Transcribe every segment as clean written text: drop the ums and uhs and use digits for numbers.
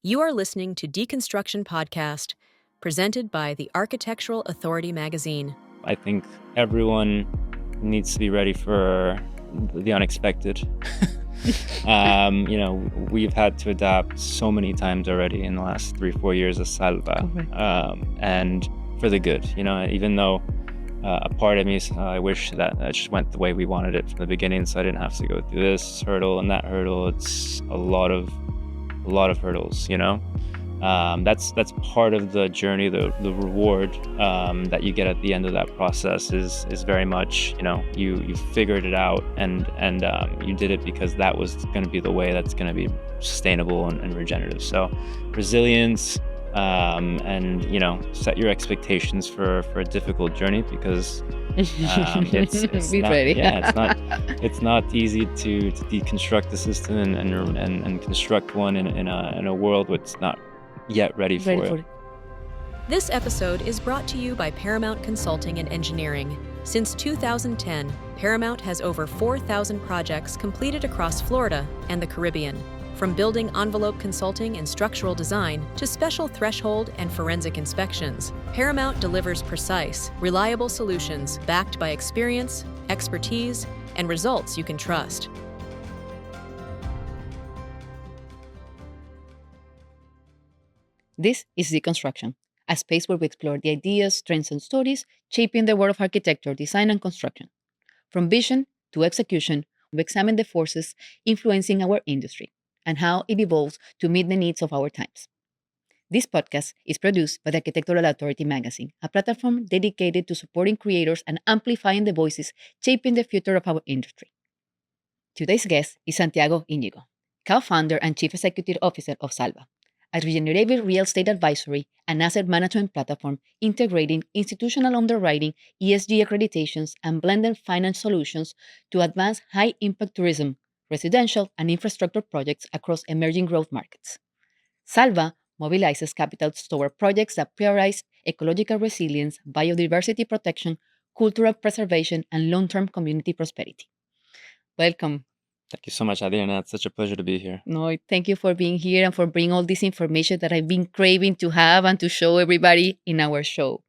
You are listening to Deconstruction Podcast, presented by the Architectural Authority magazine. I think everyone needs to be ready for the unexpected. We've had to adapt so many times already in the last 3-4 years as SALVA, and for the good. Even though a part of me, I wish that it just went the way we wanted it from the beginning, so I didn't have to go through this hurdle and that hurdle. It's a lot of hurdles. That's part of the journey. The reward that you get at the end of that process is very much, you figured it out and you did it because that was going to be the way that's going to be sustainable and regenerative. So resilience, and set your expectations for a difficult journey, because it's not easy to deconstruct the system and construct one in a world that's not yet ready for it. This episode is brought to you by Paramount Consulting and Engineering. Since 2010, Paramount has over 4,000 projects completed across Florida and the Caribbean. From building envelope consulting and structural design to special threshold and forensic inspections, Paramount delivers precise, reliable solutions backed by experience, expertise, and results you can trust. This is Deconstruction, a space where we explore the ideas, trends, and stories shaping the world of architecture, design, and construction. From vision to execution, we examine the forces influencing our industry and how it evolves to meet the needs of our times. This podcast is produced by the Architectural Authority magazine, a platform dedicated to supporting creators and amplifying the voices shaping the future of our industry. Today's guest is Santiago Yñigo, co-founder and chief executive officer of SALVA, a regenerative real estate advisory and asset management platform integrating institutional underwriting, ESG accreditations, and blended finance solutions to advance high-impact tourism, residential, and infrastructure projects across emerging growth markets. SALVA mobilizes capital toward projects that prioritize ecological resilience, biodiversity protection, cultural preservation, and long-term community prosperity. Welcome. Thank you so much, Adriana. It's such a pleasure to be here. No, thank you for being here and for bringing all this information that I've been craving to have and to show everybody in our show.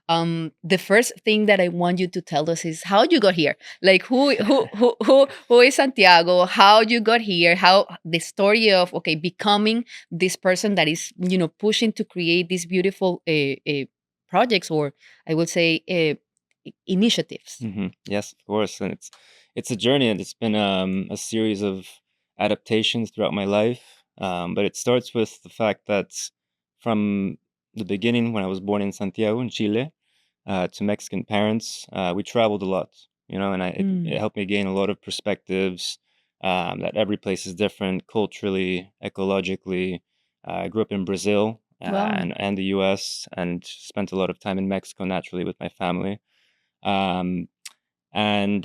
The first thing that I want you to tell us is how you got here. Like who is Santiago? How you got here? How the story of becoming this person that is pushing to create these beautiful projects, or I would say initiatives. Mm-hmm. Yes, of course, and it's a journey, and it's been a series of adaptations throughout my life. But it starts with the fact that from the beginning, when I was born in Santiago, in Chile, to Mexican parents, we traveled a lot, and it helped me gain a lot of perspectives, that every place is different culturally, ecologically. I grew up in Brazil and the US, and spent a lot of time in Mexico naturally with my family. And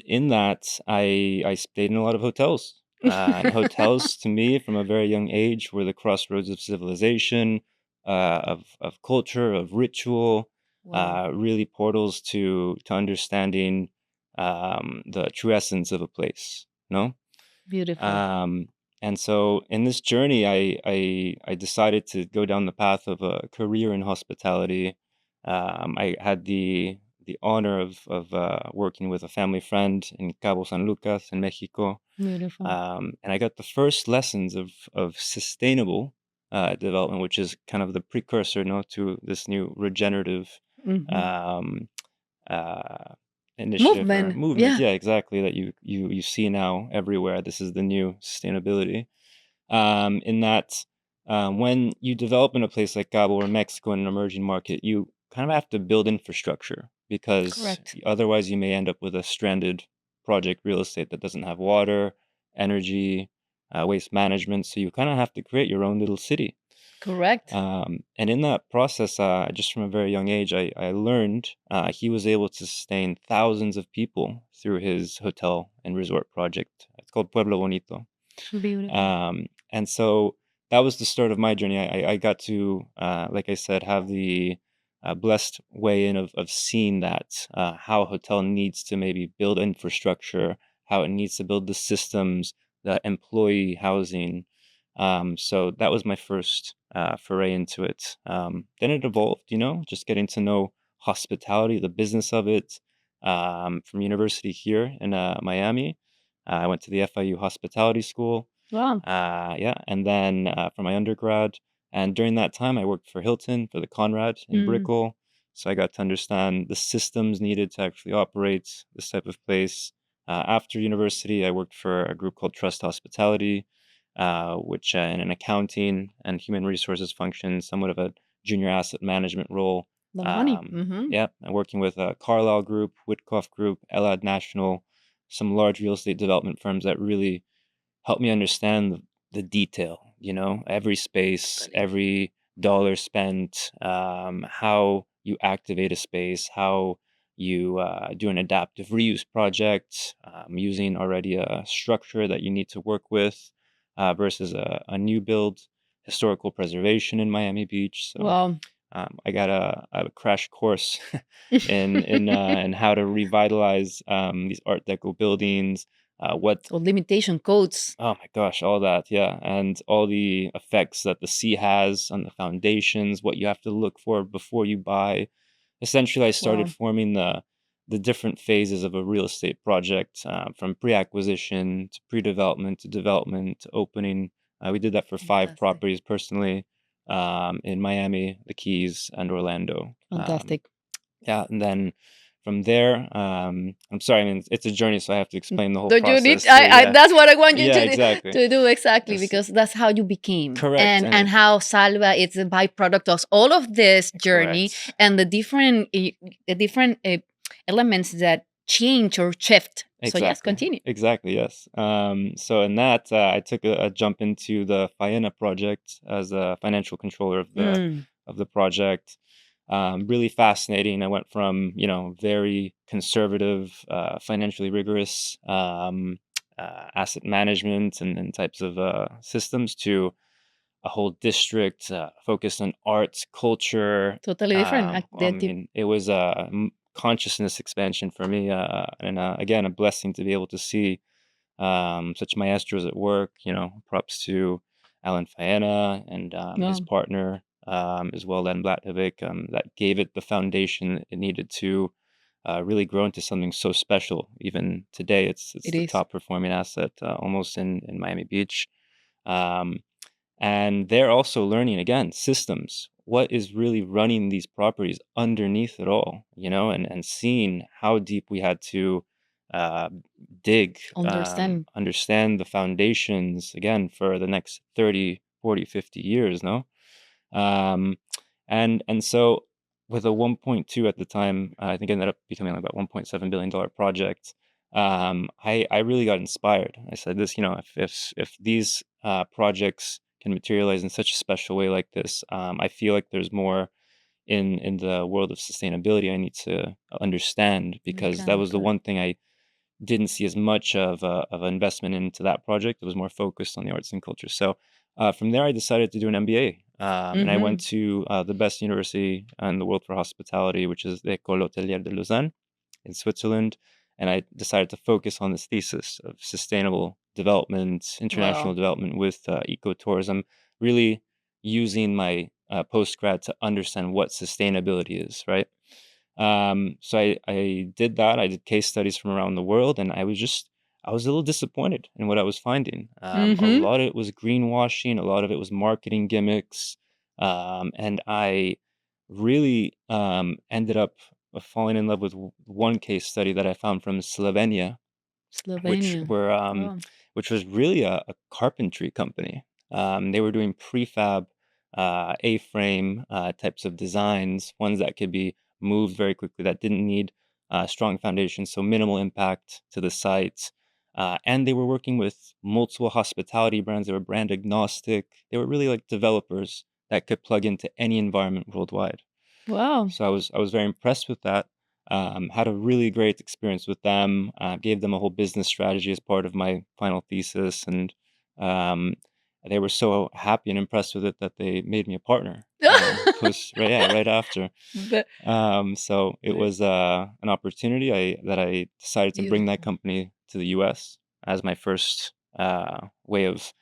in that, I stayed in a lot of hotels. And hotels, to me, from a very young age, were the crossroads of civilization, of culture, of ritual. Really portals to understanding the true essence of a place. Beautiful. And so in this journey, I decided to go down the path of a career in hospitality. I had the honor of working with a family friend in Cabo San Lucas in Mexico. Beautiful. And I got the first lessons of sustainable development, which is kind of the precursor to this new regenerative initiative or movement. Yeah, exactly. That you see now everywhere. This is the new sustainability. In that, when you develop in a place like Cabo or Mexico, in an emerging market, you kind of have to build infrastructure, because otherwise you may end up with a stranded project real estate that doesn't have water, energy, waste management. So you kind of have to create your own little city. Correct. And in that process, just from a very young age, I learned he was able to sustain thousands of people through his hotel and resort project. It's called Pueblo Bonito. Beautiful. And so that was the start of my journey. I got to, like I said, have the blessed way in of seeing that, how a hotel needs to maybe build infrastructure, how it needs to build the systems, the employee housing. So that was my first foray into it. Then it evolved, just getting to know hospitality, the business of it, from university here in Miami. I went to the FIU Hospitality School. Wow. Yeah, and then for my undergrad. And during that time, I worked for Hilton, for the Conrad in Brickell. So I got to understand the systems needed to actually operate this type of place. After university, I worked for a group called Trust Hospitality, which in an accounting and human resources function, somewhat of a junior asset management role. The money. Yeah, and working with Carlyle Group, Whitcoff Group, Elad National, some large real estate development firms that really helped me understand the detail, every space, every dollar spent, how you activate a space, how you do an adaptive reuse project, using already a structure that you need to work with versus a new build, historical preservation in Miami Beach. So Wow. I got a crash course in how to revitalize these Art Deco buildings. What Or limitation codes. Oh my gosh, all that, yeah, and all the effects that the sea has on the foundations, what you have to look for before you buy. Essentially, I started Wow. forming the different phases of a real estate project, from pre-acquisition to pre-development to development to opening. We did that for 5 Fantastic. properties personally, in Miami, the Keys, and Orlando. Fantastic. Yeah, and then from there, I'm sorry, I mean, it's a journey, so I have to explain the whole Don't you need? process. So, yeah, That's what I want you yeah, to exactly. do exactly, Yes, because that's how you became, correct, and how Salva is a byproduct of all of this journey correct. and the different elements that change or shift. So yes, Exactly. continue. Exactly, yes. So in that, I took a jump into the Faena project as a financial controller of the project. Really fascinating. I went from, very conservative, financially rigorous, asset management and types of systems to a whole district focused on arts, culture. Totally different. I mean, it was a consciousness expansion for me, and again, a blessing to be able to see such maestros at work. Props to Alan Faena and his Wow. partner, as well, Len Blathovic, that gave it the foundation it needed to really grow into something so special. Even today, it's It the is. top performing asset almost in Miami Beach. Um, and they're also learning again systems. What is really running these properties underneath it all, and seeing how deep we had to uh, dig, Understand. understand the foundations again for the next 30, 40, 50 years, no? Um, and so with a 1.2 at the time, I think it ended up becoming like about $1.7 billion project. I really got inspired. I said this, if these projects can materialize in such a special way like this, I feel like there's more in the world of sustainability I need to understand, because that was the one thing I didn't see as much of an investment into that project. It was more focused on the arts and culture. So from there, I decided to do an MBA, and I went to the best university in the world for hospitality, which is the École Hôtelière de Lausanne in Switzerland. And I decided to focus on this thesis of sustainable development, international Wow. development with ecotourism, really using my postgrad to understand what sustainability is, right? So I did that. I did case studies from around the world, and I was a little disappointed in what I was finding. A lot of it was greenwashing, a lot of it was marketing gimmicks, and I really ended up falling in love with one case study that I found from Slovenia, which Slovenia. were Wow. which was really a carpentry company. They were doing prefab, A-frame types of designs, ones that could be moved very quickly, that didn't need strong foundations, so minimal impact to the site. And they were working with multiple hospitality brands. They were brand agnostic. They were really like developers that could plug into any environment worldwide. Wow. So I was very impressed with that. Had a really great experience with them. Gave them a whole business strategy as part of my final thesis, and um, they were so happy and impressed with it that they made me a partner. Right after. But So it was an opportunity that I decided to bring that beautiful. company to the U.S. as my first way of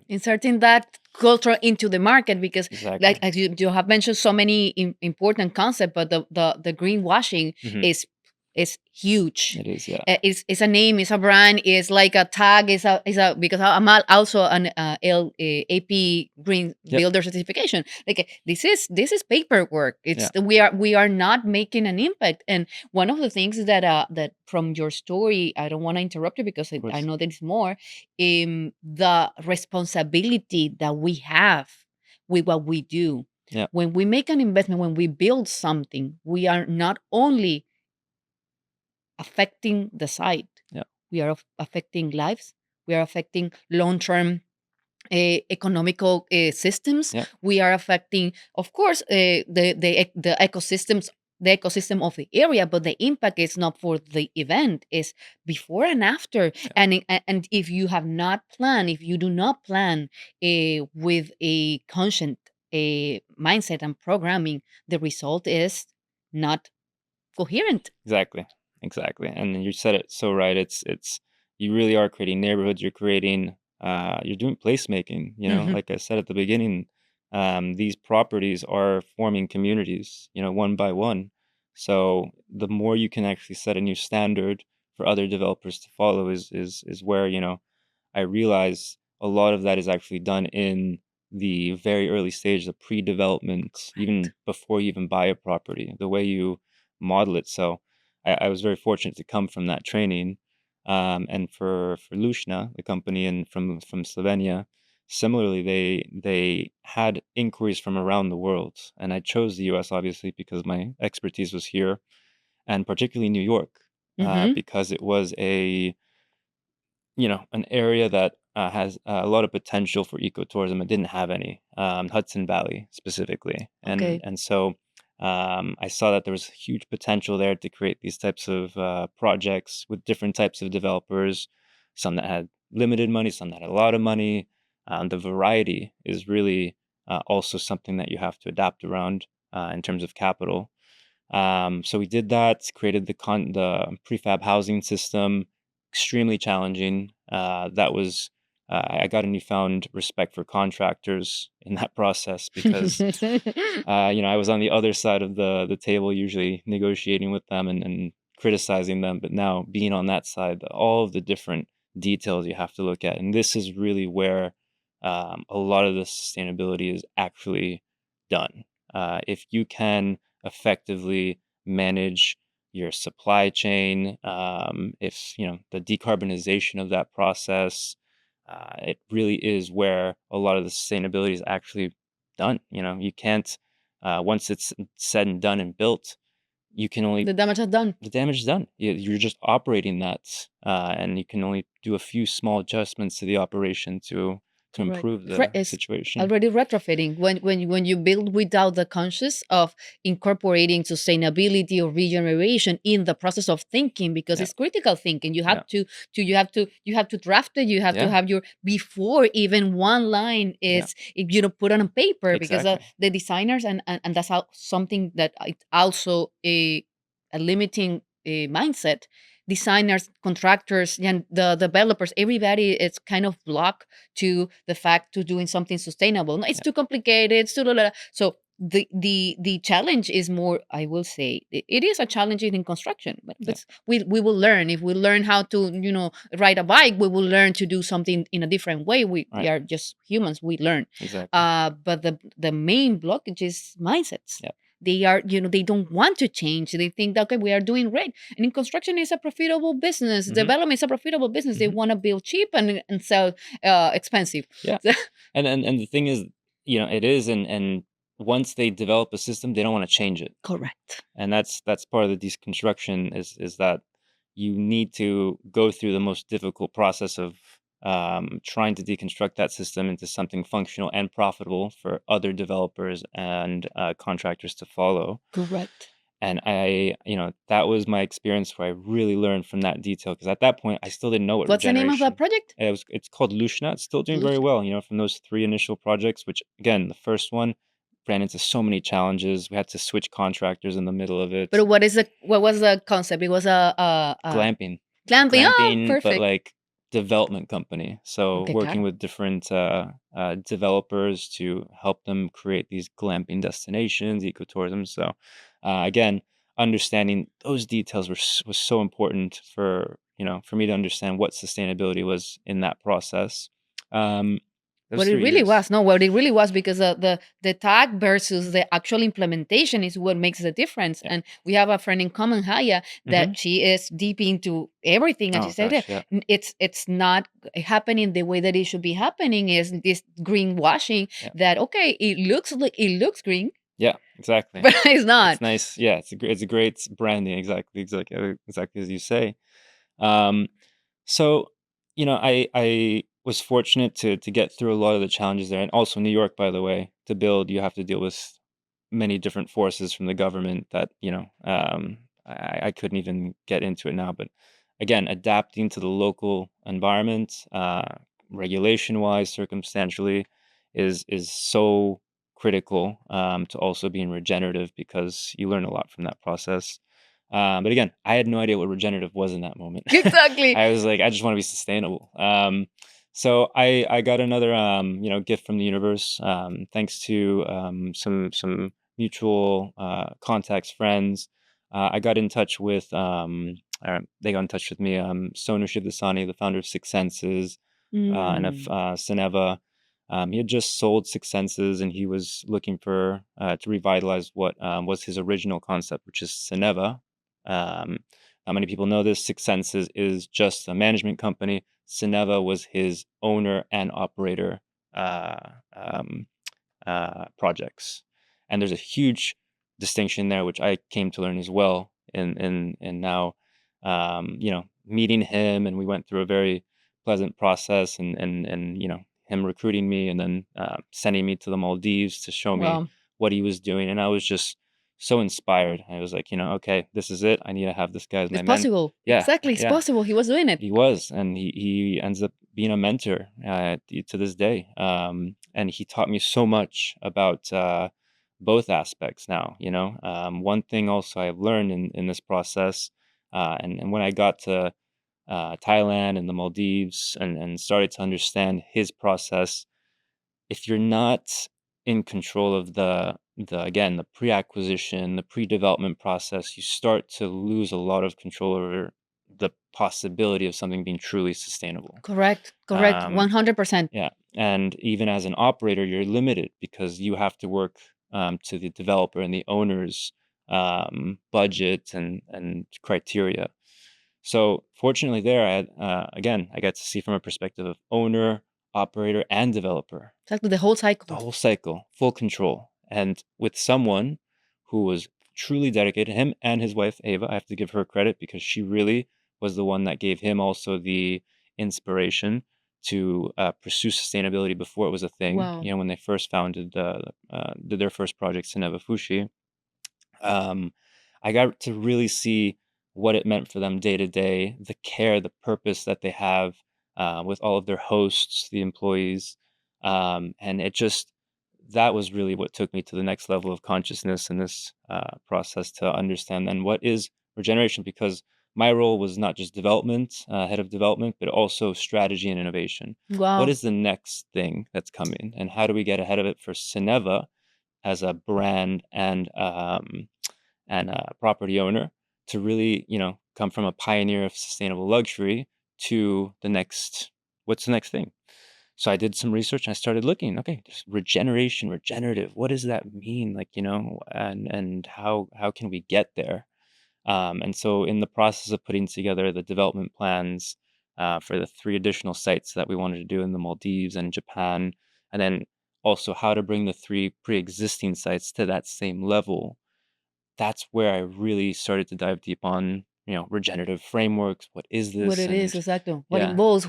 inserting that culture into the market, because Exactly. like as you have mentioned so many important concepts, but the greenwashing Mhm. is huge. It is, yeah. It's a name, it's a brand, it's like a tag, is a because I'm also an AP Green Yep. Builder certification. Like this is paperwork. It's Yeah. we are not making an impact. And one of the things that from your story, I don't want to interrupt you because Of I course. know there is more. The responsibility that we have with what we do. Yeah. When we make an investment, when we build something, we are not only affecting the site. Yeah. We are affecting lives. We are affecting long-term economical systems. Yeah. We are affecting, of course, the ecosystems, the ecosystem of the area, but the impact is not for the event; is before and after. Yeah. And if you have not planned, if you do not plan with a conscient mindset and programming, the result is not coherent. Exactly. Exactly. And you said it so right. It's you really are creating neighborhoods. You're creating you're doing placemaking, Mhm. like I said at the beginning, these properties are forming communities, one by one. So the more you can actually set a new standard for other developers to follow is where, I realize a lot of that is actually done in the very early stage, the pre-development, even before you even buy a property, the way you model it. So I was very fortunate to come from that training. And for Lushna, the company from Slovenia, similarly, they had inquiries from around the world, and I chose the U.S. obviously because my expertise was here, and particularly New York, Mhm. because it was an area that has a lot of potential for ecotourism. It didn't have any, Hudson Valley specifically, and Okay. and so I saw that there was huge potential there to create these types of projects with different types of developers, some that had limited money, some that had a lot of money. The variety is really also something that you have to adapt around in terms of capital. So we did that, created the prefab housing system, extremely challenging. That was I got a newfound respect for contractors in that process because I was on the other side of the table, usually negotiating with them and criticizing them. But now being on that side, all of the different details you have to look at, and this is really where a lot of the sustainability is actually done. If you can effectively manage your supply chain, if the decarbonization of that process, it really is where a lot of the sustainability is actually done. You can't once it's said and done and built, you can only The damage is done. the damage is done. You're just operating that, and you can only do a few small adjustments to the operation to Correct. improve the It's situation. already retrofitting when you build without the conscious of incorporating sustainability or regeneration in the process of thinking, because Yeah, it's critical thinking. You yeah, have you have to draft it. You have to yeah, have your before even one line yeah. is put on paper, because Exactly. the designers and that's something that it's also a limiting mindset. Designers, contractors, and the developers, everybody is kind of blocked to the fact to doing something sustainable. No, it's Yeah, too complicated. It's too so the challenge is more. I will say it is a challenge in construction, yeah, but we will learn. If we learn how to ride a bike, we will learn to do something in a different way. We right. are just humans. We learn. Exactly. But the main blockage is mindsets. Yeah, They are, they don't want to change. They think that, okay, we are doing great. And in construction is a profitable business. hmm, Development is a profitable business. They hmm, want to build cheap and sell expensive. yeah. And the thing is, it is, and once they develop a system, they don't want to change it. Correct. And that's part of the deconstruction is that you need to go through the most difficult process of trying to deconstruct that system into something functional and profitable for other developers and contractors to follow. Correct. And that was my experience where I really learned from that detail because at that point I still didn't know what What's the name of that regeneration. project? It's called Lushna. It's still doing very Lucia. well. From those three initial projects, which again, the first one ran into so many challenges. We had to switch contractors in the middle of it. But what was the concept? It was a Glamping, glamping. Oh, glamping, but perfect. like development company. So Okay, working claro. with different developers to help them create these glamping destinations, ecotourism. So again, understanding those details was so important for for me to understand what sustainability was in that process. Um, those What it 3 really years. was, no, what it really was, because the tag versus the actual implementation is what makes the difference. Yeah. And we have a friend in common, Haya, Hmm. that she is deep into everything, and she Oh said gosh, yeah, it's not happening the way that it should be happening. Is this greenwashing yeah, that okay? It looks green, yeah, exactly. but it's not. It's nice. Yeah, it's a great branding. Exactly as you say. Um, so, I was fortunate to get through a lot of the challenges there, and also New York, by the way, to build, you have to deal with many different forces from the government that I couldn't even get into it now. But again, adapting to the local environment, regulation wise, circumstantially, is so critical to also being regenerative because you learn a lot from that process. But again, I had no idea what regenerative was in that moment. Exactly. I was like, I just want to be sustainable. So I got another gift from the universe, thanks to some mutual contacts, friends. I got in touch with they got in touch with me. Sonu Shivdasani, the founder of Six Senses, and of Mm. Cineva. He had just sold Six Senses, and he was looking for to revitalize what was his original concept, which is Cineva. Um, Not many people know this. Six Senses is just a management company. Cineva was his owner and operator uh, um, projects, and there's a huge distinction there, which I came to learn as well. And now, meeting him, and we went through a very pleasant process, and him recruiting me, and then sending me to the Maldives to show me Well, what he was doing, and I was just so inspired. I was like, okay, this is it. I need to have this guy as my it's man. possible. Yeah, Exactly, it's yeah. possible. He was doing it. He was, and he ends up being a mentor to this day. And he taught me so much about both aspects now. One thing also I've learned in this process, and when I got to Thailand and the Maldives, and started to understand his process, if you're not in control of the pre-acquisition, the pre-development process, you start to lose a lot of control over the possibility of something being truly sustainable. Correct, correct, Um, 100%. yeah, and even as an operator, you're limited because you have to work to the developer and the owner's budget and criteria. So fortunately, there, I got to see from a perspective of owner, operator, and developer, Exactly, the whole the cycle. whole cycle, full control, and with someone who was truly dedicated, him and his wife Ava. I have to give her credit because she really was the one that gave him also the inspiration to pursue sustainability before it was a thing. Wow. When they first founded did their first project, Sineva Fushi, um, I got to really see what it meant for them day to day, the care, the purpose that they have with all of their hosts, the employees. And that was really what took me to the next level of consciousness in this process to understand then what is regeneration, because my role was not just development, head of development, but also strategy and innovation. What Wow. is the next thing that's coming, and how do we get ahead of it for Cineva as a brand and a property owner to really, come from a pioneer of sustainable luxury to what's the next thing? So I did some research and I started looking, okay, there's regeneration, regenerative. What does that mean? Like, and how can we get there? And so in the process of putting together the development plans for the 3 additional sites that we wanted to do in the Maldives and Japan, and then also how to bring the 3 pre-existing sites to that same level, that's where I really started to dive deep on, regenerative frameworks. What is What this? it is, And exactly. What yeah, involves,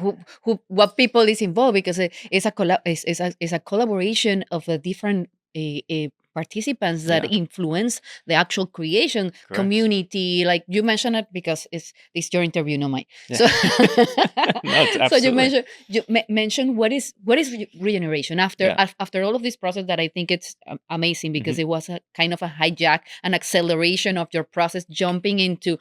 what people is involved, because it's a collaboration of the different participants that yeah, influence the actual creation correct. community. Like you mentioned it because it's your interview, not mine. Yeah. So, No, it's so you absolutely. mentioned what is regeneration after Yeah. after all of this process that I think it's amazing, Hmm. because it was a kind of a hijack, an acceleration of your process, jumping into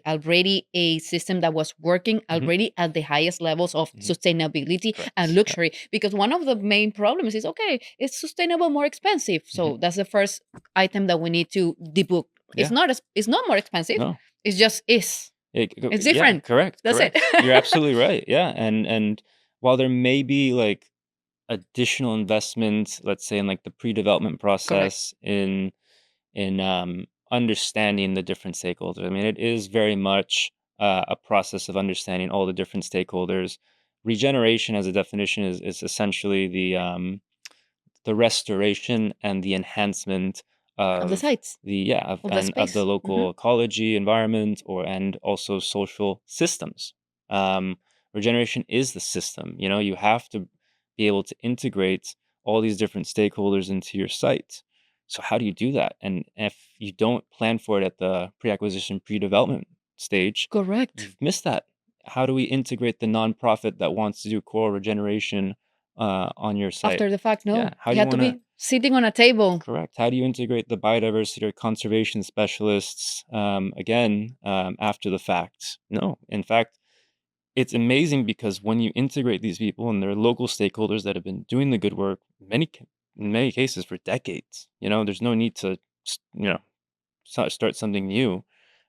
already a system that was working Mhm. already at the highest levels of Mhm. sustainability Correct. and Yeah. luxury. Because one of the main problems is, okay, it's sustainable, more expensive. So Mhm. that's the first item that we need to debug. Yeah. It's not more expensive. No. It's just is. It's Yeah. different. Correct. That's it. Correct. You're absolutely right. Yeah. And while there may be like additional investment, let's say in like the pre-development Correct. process in understanding the different stakeholders. I mean, it is very much a process of understanding all the different stakeholders. Regeneration, as a definition, is essentially the restoration and the enhancement Of the of sites, of the of the space. local ecology, environment, or and also social systems. Um, Regeneration is the system. You know, you have to be able to integrate all these different stakeholders into your site. So how do you do that? And if you don't plan for it at the pre-acquisition, pre-development stage, Correct. you've missed that. How do we integrate the nonprofit that wants to do core regeneration on your site? After the fact, Yeah. no. How You do you have to want to be sitting on a table. correct? How do you integrate the biodiversity or conservation specialists again after the fact? No. In fact, it's amazing because when you integrate these people and they're local stakeholders that have been doing the good work, in many cases for decades, there's no need to, start something new.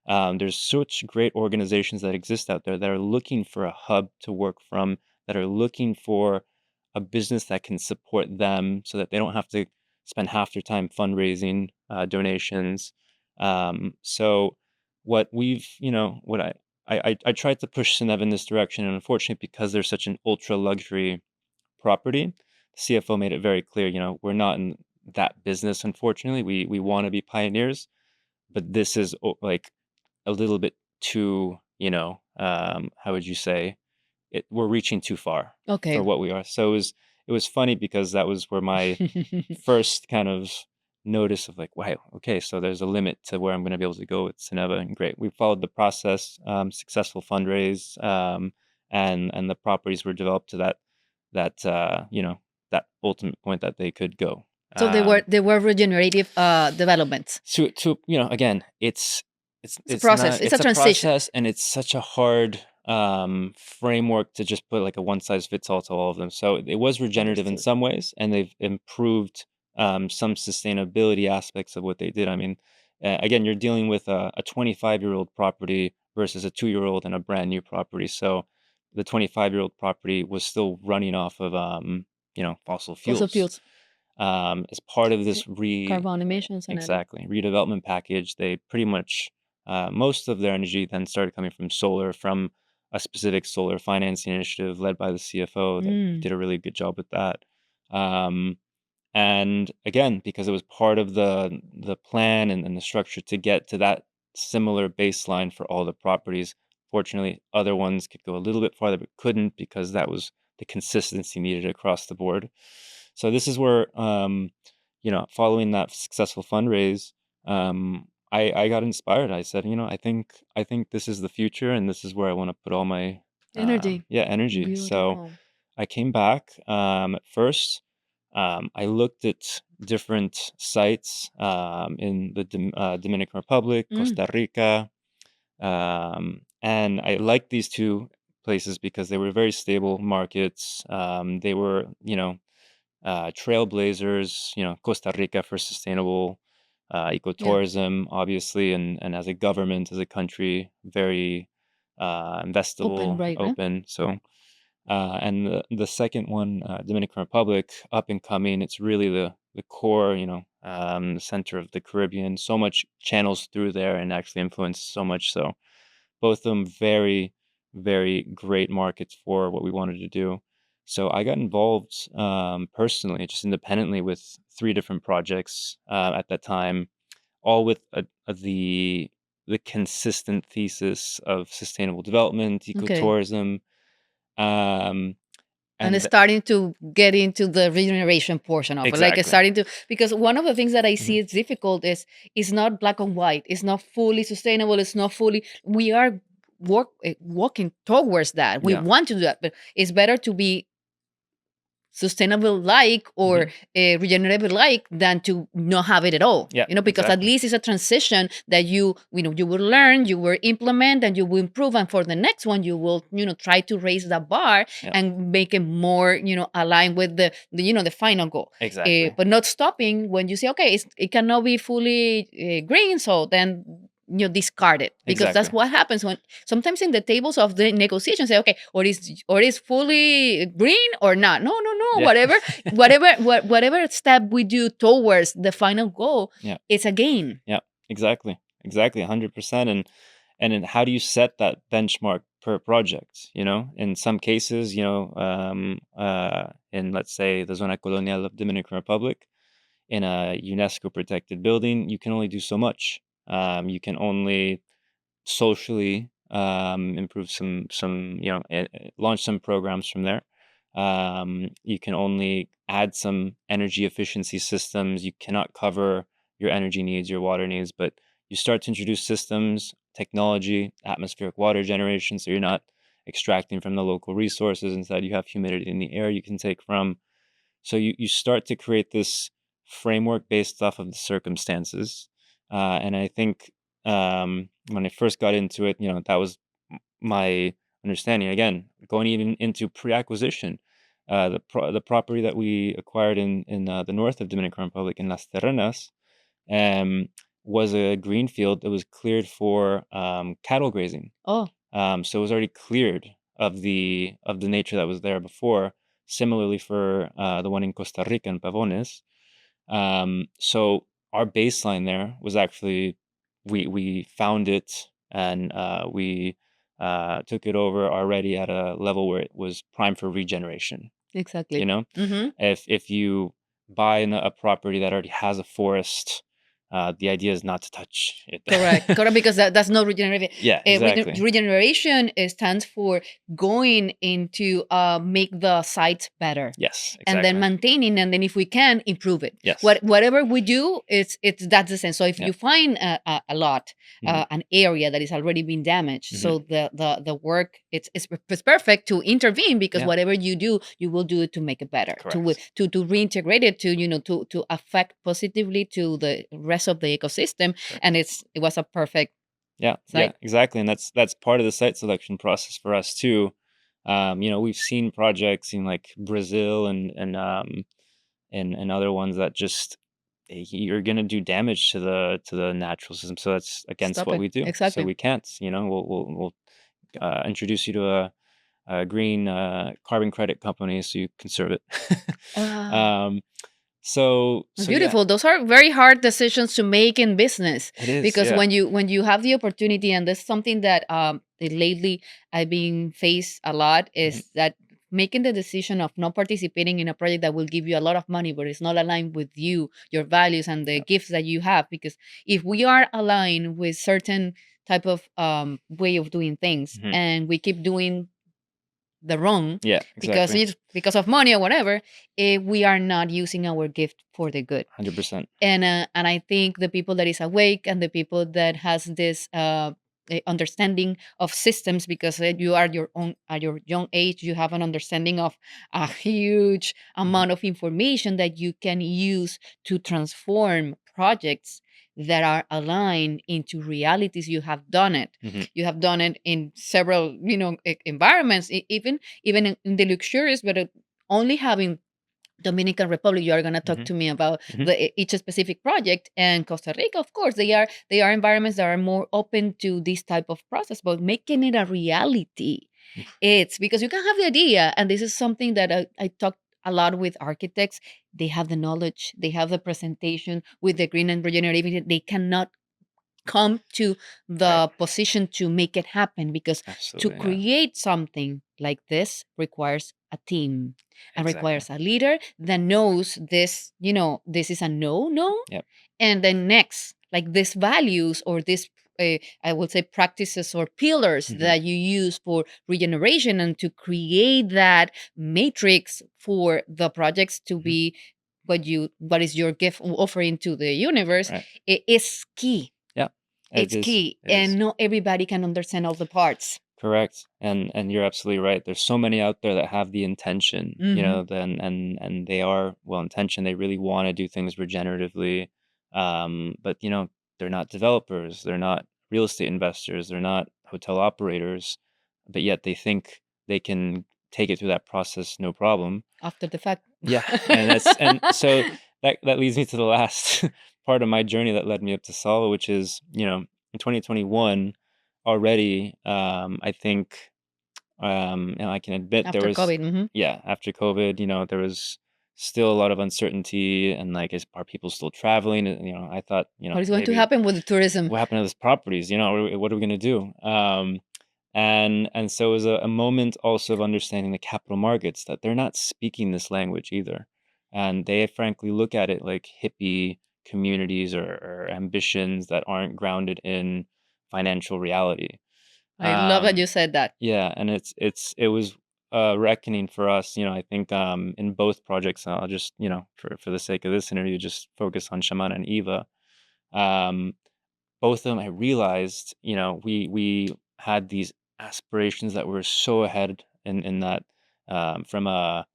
There's such great organizations that exist out there that are looking for a hub to work from, that are looking for a business that can support them so that they don't have to spend half their time fundraising donations. So what we've, what I tried to push Synev in this direction, and unfortunately, because they're such an ultra luxury property, the CFO made it very clear, we're not in that business. Unfortunately, we want to be pioneers, but this is like a little bit too, how would you say it? We're reaching too far for Okay. what we are. So it was funny because that was where my first kind of notice of like, wow, okay, so there's a limit to where I'm going to be able to go with Cineva, and great. We followed the process, successful fundraise, and the properties were developed to that ultimate point that they could go. So they were regenerative developments. Again, it's It's a it's process. not It's a it's a transition. process, and it's such a hard framework to just put like a one size fits all to all of them. So it was regenerative in Understood. some ways, and they've improved some sustainability aspects of what they did. I mean, again, you're dealing with a 25-year-old property versus a 2-year-old and a brand new property. So the 25-year-old property was still running off of fossil Fossil fuels. fuels, As part of this carbon emissions, and other. exactly redevelopment package, they pretty much most of their energy then started coming from solar, from a specific solar financing initiative led by the CFO that Mm. did a really good job with that. Um, and again, because it was part of the plan and the structure to get to that similar baseline for all the properties. Fortunately, other ones could go a little bit farther, but couldn't because that was the consistency needed across the board. So this is where, following that successful fundraise, I got inspired. I said, I think this is the future, and this is where I want to put all my Energy. energy. So Beautiful. I came back at first. I looked at different sites in the Dominican Republic, Mm. Costa Rica, and I liked these two places because they were very stable markets. They were, trailblazers. Costa Rica for sustainable Yeah. ecotourism, obviously, and as a government, as a country, very Open, investable, right? Right? open. So and the second one, Dominican Republic, up and coming. It's really the core, the center of the Caribbean. So much channels through there, and actually influence so much. So both of them very, very great markets for what we wanted to do. So I got involved personally, just independently, with 3 different projects at that time, all with the consistent thesis of sustainable development, Okay. ecotourism, um, And it's and starting to get into the regeneration portion of it. Like it's exactly. starting to, because one of the things that I Mhm. see is difficult is it's not black and white. It's not fully sustainable. It's not fully. We are walking towards that. We Yeah. want to do that, but it's better to be sustainable like or regenerative like than to not have it at all. Yeah, Because at exactly. least it's a transition that you will learn, you will implement, and you will improve. And for the next one, you will try to raise the bar Yeah. and make it more aligned with the final goal. Exactly. But not stopping when you say, okay, it cannot be fully green, so then discard it, because that's Exactly. what happens when sometimes in the tables of the negotiation say, okay, or is fully green or not. No, Yeah. whatever step we do towards the final goal, Yeah. it's a gain. Yeah, exactly. 100%. And then how do you set that benchmark per project? In some cases, in, let's say, the Zona Colonial of Dominican Republic, in a UNESCO protected building, you can only do so much. You can only socially improve some launch some programs from there. You can only add some energy efficiency systems. You cannot cover your energy needs, your water needs, but you start to introduce systems, technology, atmospheric water generation, so you're not extracting from the local resources. Instead, you have humidity in the air you can take from. So you start to create this framework based off of the circumstances. And I think when I first got into it, that was my understanding. Again, going even into pre-acquisition, the property that we acquired in the north of Dominican Republic in Las Terrenas um, was a green field that was cleared for cattle grazing. Oh, So it was already cleared of the nature that was there before. Similarly for the one in Costa Rica in Pavones. So our baseline there was actually we found it and we took it over already at a level where it was prime for regeneration. exactly. If you buy a property that already has a forest, the idea is not to touch it. Correct, because that's not regenerative. Yeah, exactly. Regeneration stands for going into make the site better. Yes, exactly. And then maintaining, and then if we can improve it. Yes. Whatever we do, it's that's the sense. So if Yeah. you find a lot, an area that is already been damaged, so the work it's perfect to intervene, because whatever you do, you will do it to make it better, Correct. to reintegrate it, to affect positively to the rest of the ecosystem. Correct. And it was a perfect Yeah, site. exactly. And that's part of the site selection process for us too. We've seen projects in like Brazil and other ones that just you're gonna do damage to the natural system. So that's against Stop what it. we do. Exactly. So we can't. We'll introduce you to a green carbon credit company so you conserve it. So Beautiful. yeah. Those are very hard decisions to make in business. It is, because yeah. when you have the opportunity, and that's something that lately I've been faced a lot, is that making the decision of not participating in a project that will give you a lot of money, but it's not aligned with you, your values, and the gifts that you have. Because if we are aligned with certain type of way of doing things, and we keep doing the wrong, exactly. because of money or whatever, we are not using our gift for the good. 100%. And I think the people that is awake, and the people that has this understanding of systems, because you are your own at your young age, you have an understanding of a huge amount of information that you can use to transform projects that are aligned into realities. You have done it. You have done it in several environments, even in the luxurious, but only having Dominican Republic. You are going to talk to me about each specific project. And Costa Rica, of course, they are environments that are more open to this type of process, but making it a reality, it's because you can have the idea. And this is something that I talk a lot with architects. They have the knowledge, they have the presentation with the green and regenerative. They cannot come to the position to make it happen, because Absolutely, to create something like this requires a team, and requires a leader that knows this, this is a no. Yep. And then next, like these values, or this I would say practices or pillars that you use for regeneration, and to create that matrix for the projects to be what is your gift offering to the universe. It is key. Yeah. It's key. And not everybody can understand all the parts. Correct. And you're absolutely right. There's so many out there that have the intention, you Hmm. know, then and they are well intentioned. They really want to do things regeneratively. But you know, they're not developers, they're not real estate investors, they're not hotel operators, but yet they think they can take it through that process no problem. After the fact. Yeah, and so that leads me to the last part of my journey that led me up to SALVA, which is, you know, in 2021 already, I think, you know, I can admit there After was, COVID. Hmm. yeah, after COVID, you know, there was still a lot of uncertainty and like, are people still traveling? And, you know, I thought, you know, What is going to maybe happen with the tourism? what happened to those properties? You know, what are we gonna do? And so it was a moment also of understanding the capital markets that they're not speaking this language either, and they frankly look at it like hippie communities or ambitions that aren't grounded in financial reality. I love that Um, you said that. yeah, and it was a reckoning for us. You know, I think in both projects, I'll just, you know, for the sake of this interview, just focus on Shamana and EEVA. Um, Both of them, I realized, you know, we had these aspirations that were so ahead in that, from a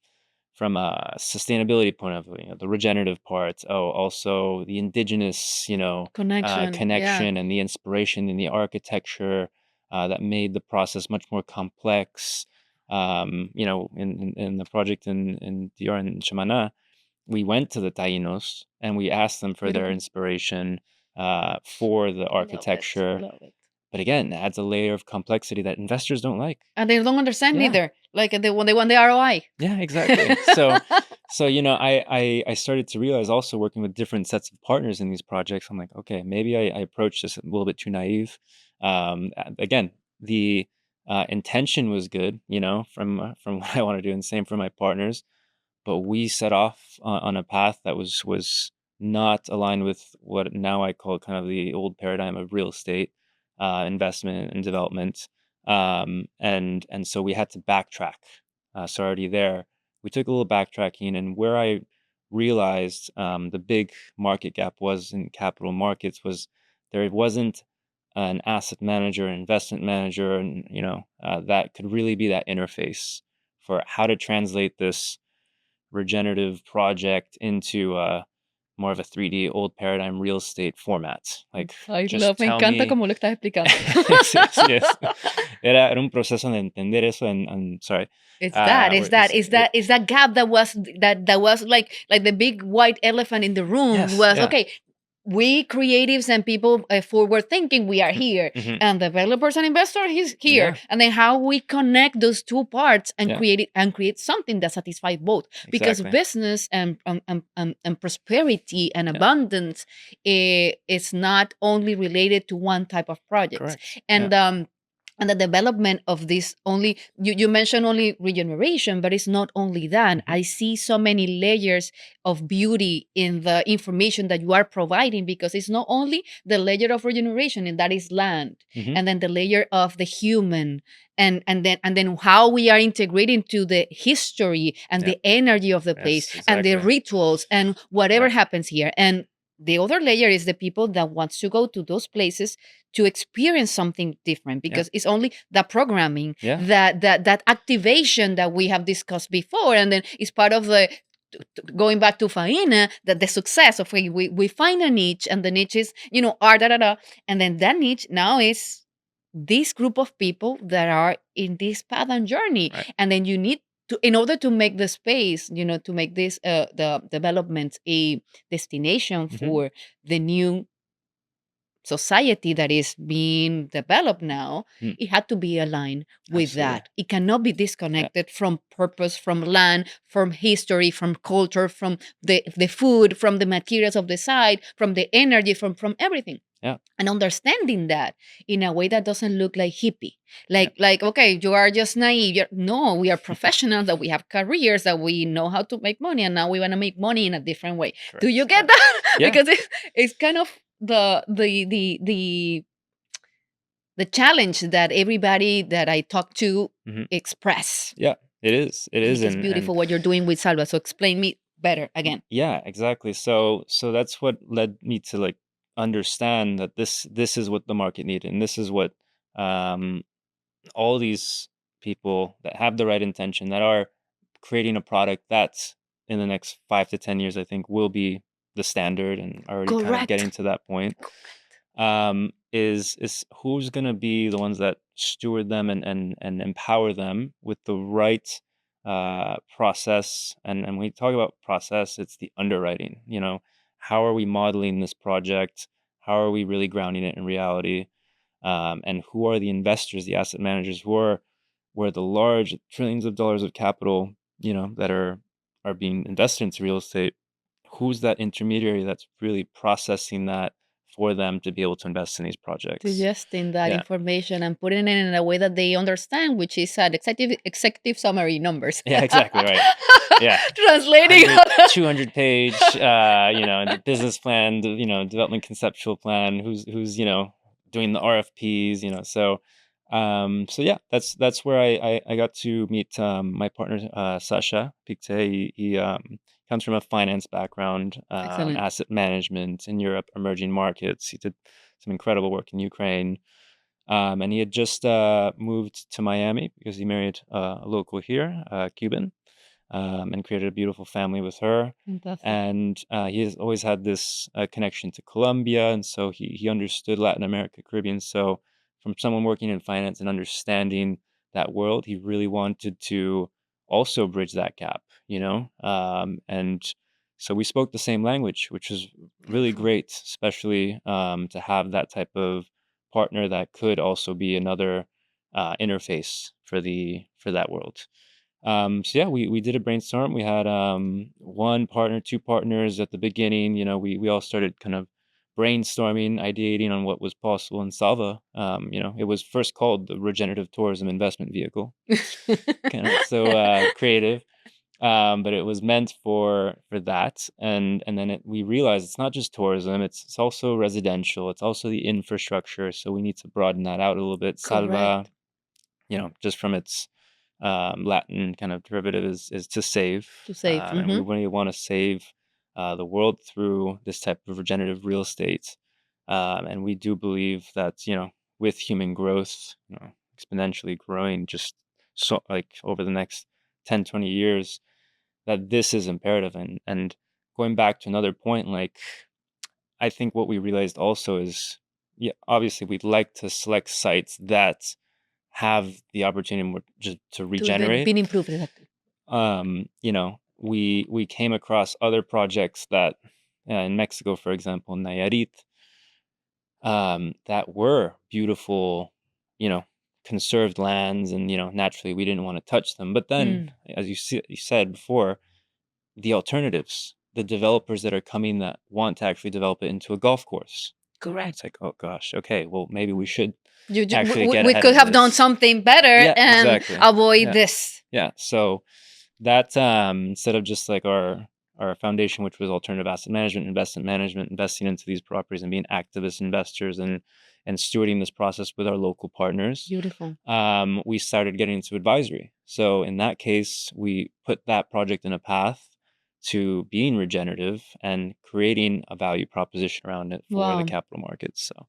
sustainability point of view, you know, the regenerative parts. Oh, also the indigenous, you know, Connection. Yeah. connection and the inspiration in the architecture that made the process much more complex. You know, in the project in Dior and Chamana, we went to the Tainos and we asked them for their Beautiful. inspiration for the Love it. architecture. Love it. But again, it adds a layer of complexity that investors don't like. And they don't understand Yeah, neither. Like when they want the ROI. yeah, exactly. So you know, I started to realize also working with different sets of partners in these projects. I'm like, okay, maybe I approached this a little bit too naive. Again, the intention was good, you know, from what I want to do, and same for my partners. But we set off on a path that was not aligned with what now I call kind of the old paradigm of real estate investment and development. And so we had to backtrack. So already there, we took a little backtracking, and where I realized the big market gap was in capital markets was there wasn't an asset manager, investment manager, and you know that could really be that interface for how to translate this regenerative project into more of a 3D old paradigm real estate format. Like, I just love, me tell encanta me. como lo estás explicando. Sí, sí es. Era un proceso de entender eso and sorry. It's that, Or it's that, it's that, it's that gap that was like the big white elephant in the room yes, was yeah. okay. We creatives and people forward thinking, we are here, Mhm. and developers and investors he's here, Yeah. and then how we connect those two parts and Yeah. create something that satisfies both, because Exactly. business and prosperity and Yeah. abundance is not only related to one type of projects. Correct. And Yeah. and the development of this only you mentioned only regeneration, but it's not only that. Mhm. I see so many layers of beauty in the information that you are providing, because it's not only the layer of regeneration, and that is land, Mhm. and then the layer of the human, and then how we are integrating to the history and Yeah. the energy of the place, Yes, and the exactly. rituals and whatever Yeah. happens here. And the other layer is the people that wants to go to those places to experience something different, Yeah. because it's only the programming, Yeah. that activation that we have discussed before, and then it's part of the going back to Faina, that the success of we find a niche, and the niche is art, and then that niche now is this group of people that are in this path and journey. Right. And then you need to, in order to make the space, to make this the development a destination Mhm. for the new society that is being developed now. Mm. It had to be aligned with Absolutely. that. It cannot be disconnected from purpose, from land, from history, from culture, from the food, from the materials of the site, from the energy, from everything. Yeah. And understanding that in a way that doesn't look like hippie, like okay, you are just naive. No, we are professionals, that we have careers, that we know how to make money, and now we want to make money in a different way. Correct. Do you get Yeah. that? Yeah. Because it's kind of the challenge that everybody that I talk to Mhm. express. Yeah. It is. It is. It's beautiful what you're doing with Salva. So explain me better again. Yeah, exactly. So that's what led me to like understand that this is what the market needed, and this is what um all these people that have the right intention, that are creating a product that in the next 5 to 10 years, I think, will be the standard and already kind of getting Correct. to that point. Is who's going to be the ones that steward them and empower them with the right process. And when we talk about process, it's the underwriting. How are we modeling this project? How are we really grounding it in reality? And who are the investors, the asset managers, where the large trillions of dollars of capital, that are being invested into real estate? Who's that intermediary that's really processing that for them to be able to invest in these projects? Digesting that Yeah. information and putting it in a way that they understand, which is an executive summary numbers. Yeah, exactly right. Yeah. Translating 200 page, the business plan, development conceptual plan, who's doing the RFPs, so yeah, that's where I got to meet my partner, Sasha Picte. He comes from a finance background, Excellent. asset management in Europe, emerging markets. He did some incredible work in Ukraine. And he had just moved to Miami because he married a local here, Cuban, and created a beautiful family with her. Fantastic. And he has always had this connection to Colombia, and so he understood Latin America, Caribbean. So from someone working in finance and understanding that world, he really wanted to also bridge that gap. And so we spoke the same language, which was really Beautiful. great, especially to have that type of partner that could also be another interface for that world. So yeah, we did a brainstorm. We had one partner, two partners at the beginning. We all started kind of brainstorming, ideating on what was possible in Salva. It was first called the Regenerative Tourism Investment Vehicle, kind of so creative. But it was meant for that, and then we realized it's not just tourism; it's also residential. It's also the infrastructure. So we need to broaden that out a little bit. Salva, Correct. just from its Latin kind of derivative is to save, To save. and we really want to save the world through this type of regenerative real estate. And we do believe that with human growth, exponentially growing, just so like over the next 10, 20 years, that this is imperative. And going back to another point, like I think what we realized also is, yeah, obviously we'd like to select sites that have the opportunity just to To regenerate. being improved. Exactly. We came across other projects that in Mexico, for example, Nayarit, that were beautiful, you know, conserved lands, and naturally we didn't want to touch them. But then, as you said before, the alternatives, the developers that are coming that want to actually develop it into a golf course. Correct. It's like, oh gosh, okay, well maybe we should we, actually get we ahead could of have done this. something better Yeah, and exactly. avoid Yeah. this. Yeah. So that instead of just like our foundation, which was alternative asset management, investment management, investing into these properties and being activist investors and stewarding this process with our local partners, Beautiful. we started getting into advisory. So in that case, we put that project in a path to being regenerative and creating a value proposition around it for the capital markets. So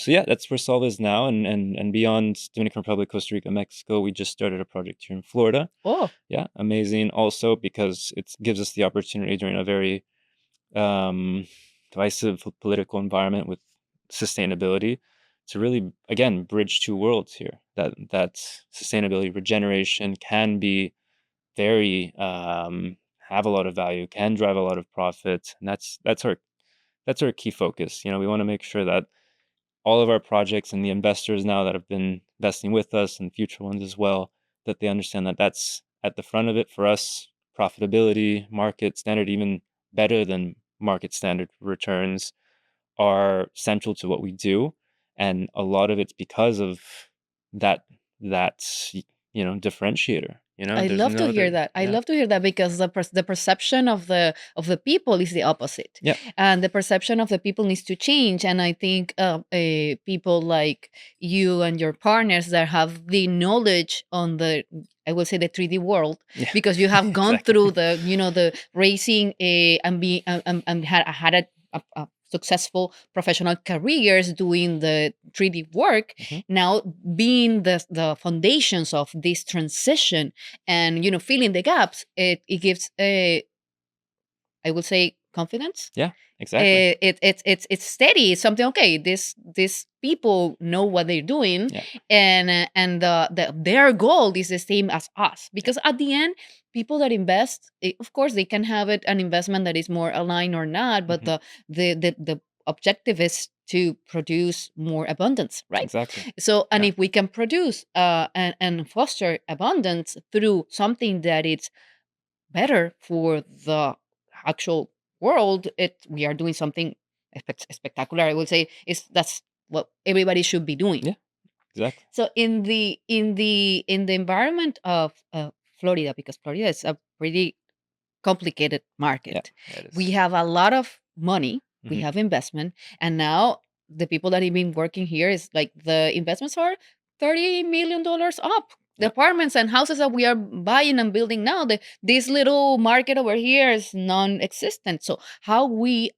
yeah, that's where Salva is now, and beyond Dominican Republic, Costa Rica, Mexico, we just started a project here in Florida. Oh, Yeah, amazing. Also because it gives us the opportunity during a very divisive political environment with sustainability to really, again, bridge two worlds here. That sustainability, regeneration can be very have a lot of value, can drive a lot of profit, and that's our key focus. We want to make sure that all of our projects and the investors now that have been investing with us and future ones as well, that they understand that that's at the front of it for us. Profitability, market standard, even better than market standard returns are central to what we do. And a lot of it's because of that differentiator. I There's love no to hear other. that. I Yeah. love to hear that because the perception of the people is the opposite, Yeah. and the perception of the people needs to change. And I think people like you and your partners that have the knowledge on the, I will say, the 3D world, Yeah. because you have gone Exactly. through the racing and be and had a successful professional careers doing the 3D work, Mhm. now being the foundations of this transition and filling the gaps, it gives a, I would say, confidence. Yeah, exactly. It's steady. It's something, okay, these people know what they're doing, Yeah. and their goal is the same as us, because at the end, people that invest, of course they can have an investment that is more aligned or not, but Mhm. the objective is to produce more abundance, right? Exactly. So, and Yeah. if we can produce and foster abundance through something that it's better for the actual world, we are doing something spectacular. I would say is that's what everybody should be doing. Yeah, exactly. So in the environment of Florida, because Florida is a pretty complicated Yeah, market, it we is. have a lot of money, we Mhm. have investment, and now the people that have been working here is like the investments are $30 million up. The Yeah. apartments and houses that we are buying and building now, this little market over here is non-existent. So how we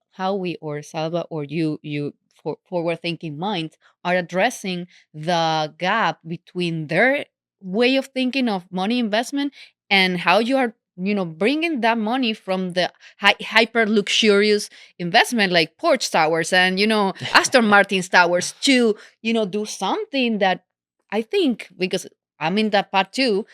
or Salva or you for forward thinking minds are addressing the gap between their way of thinking of money investment and how you are bringing that money from the hyper luxurious investment like Porsche towers and Aston Martin's towers to do something that I think, because I'm in that part too,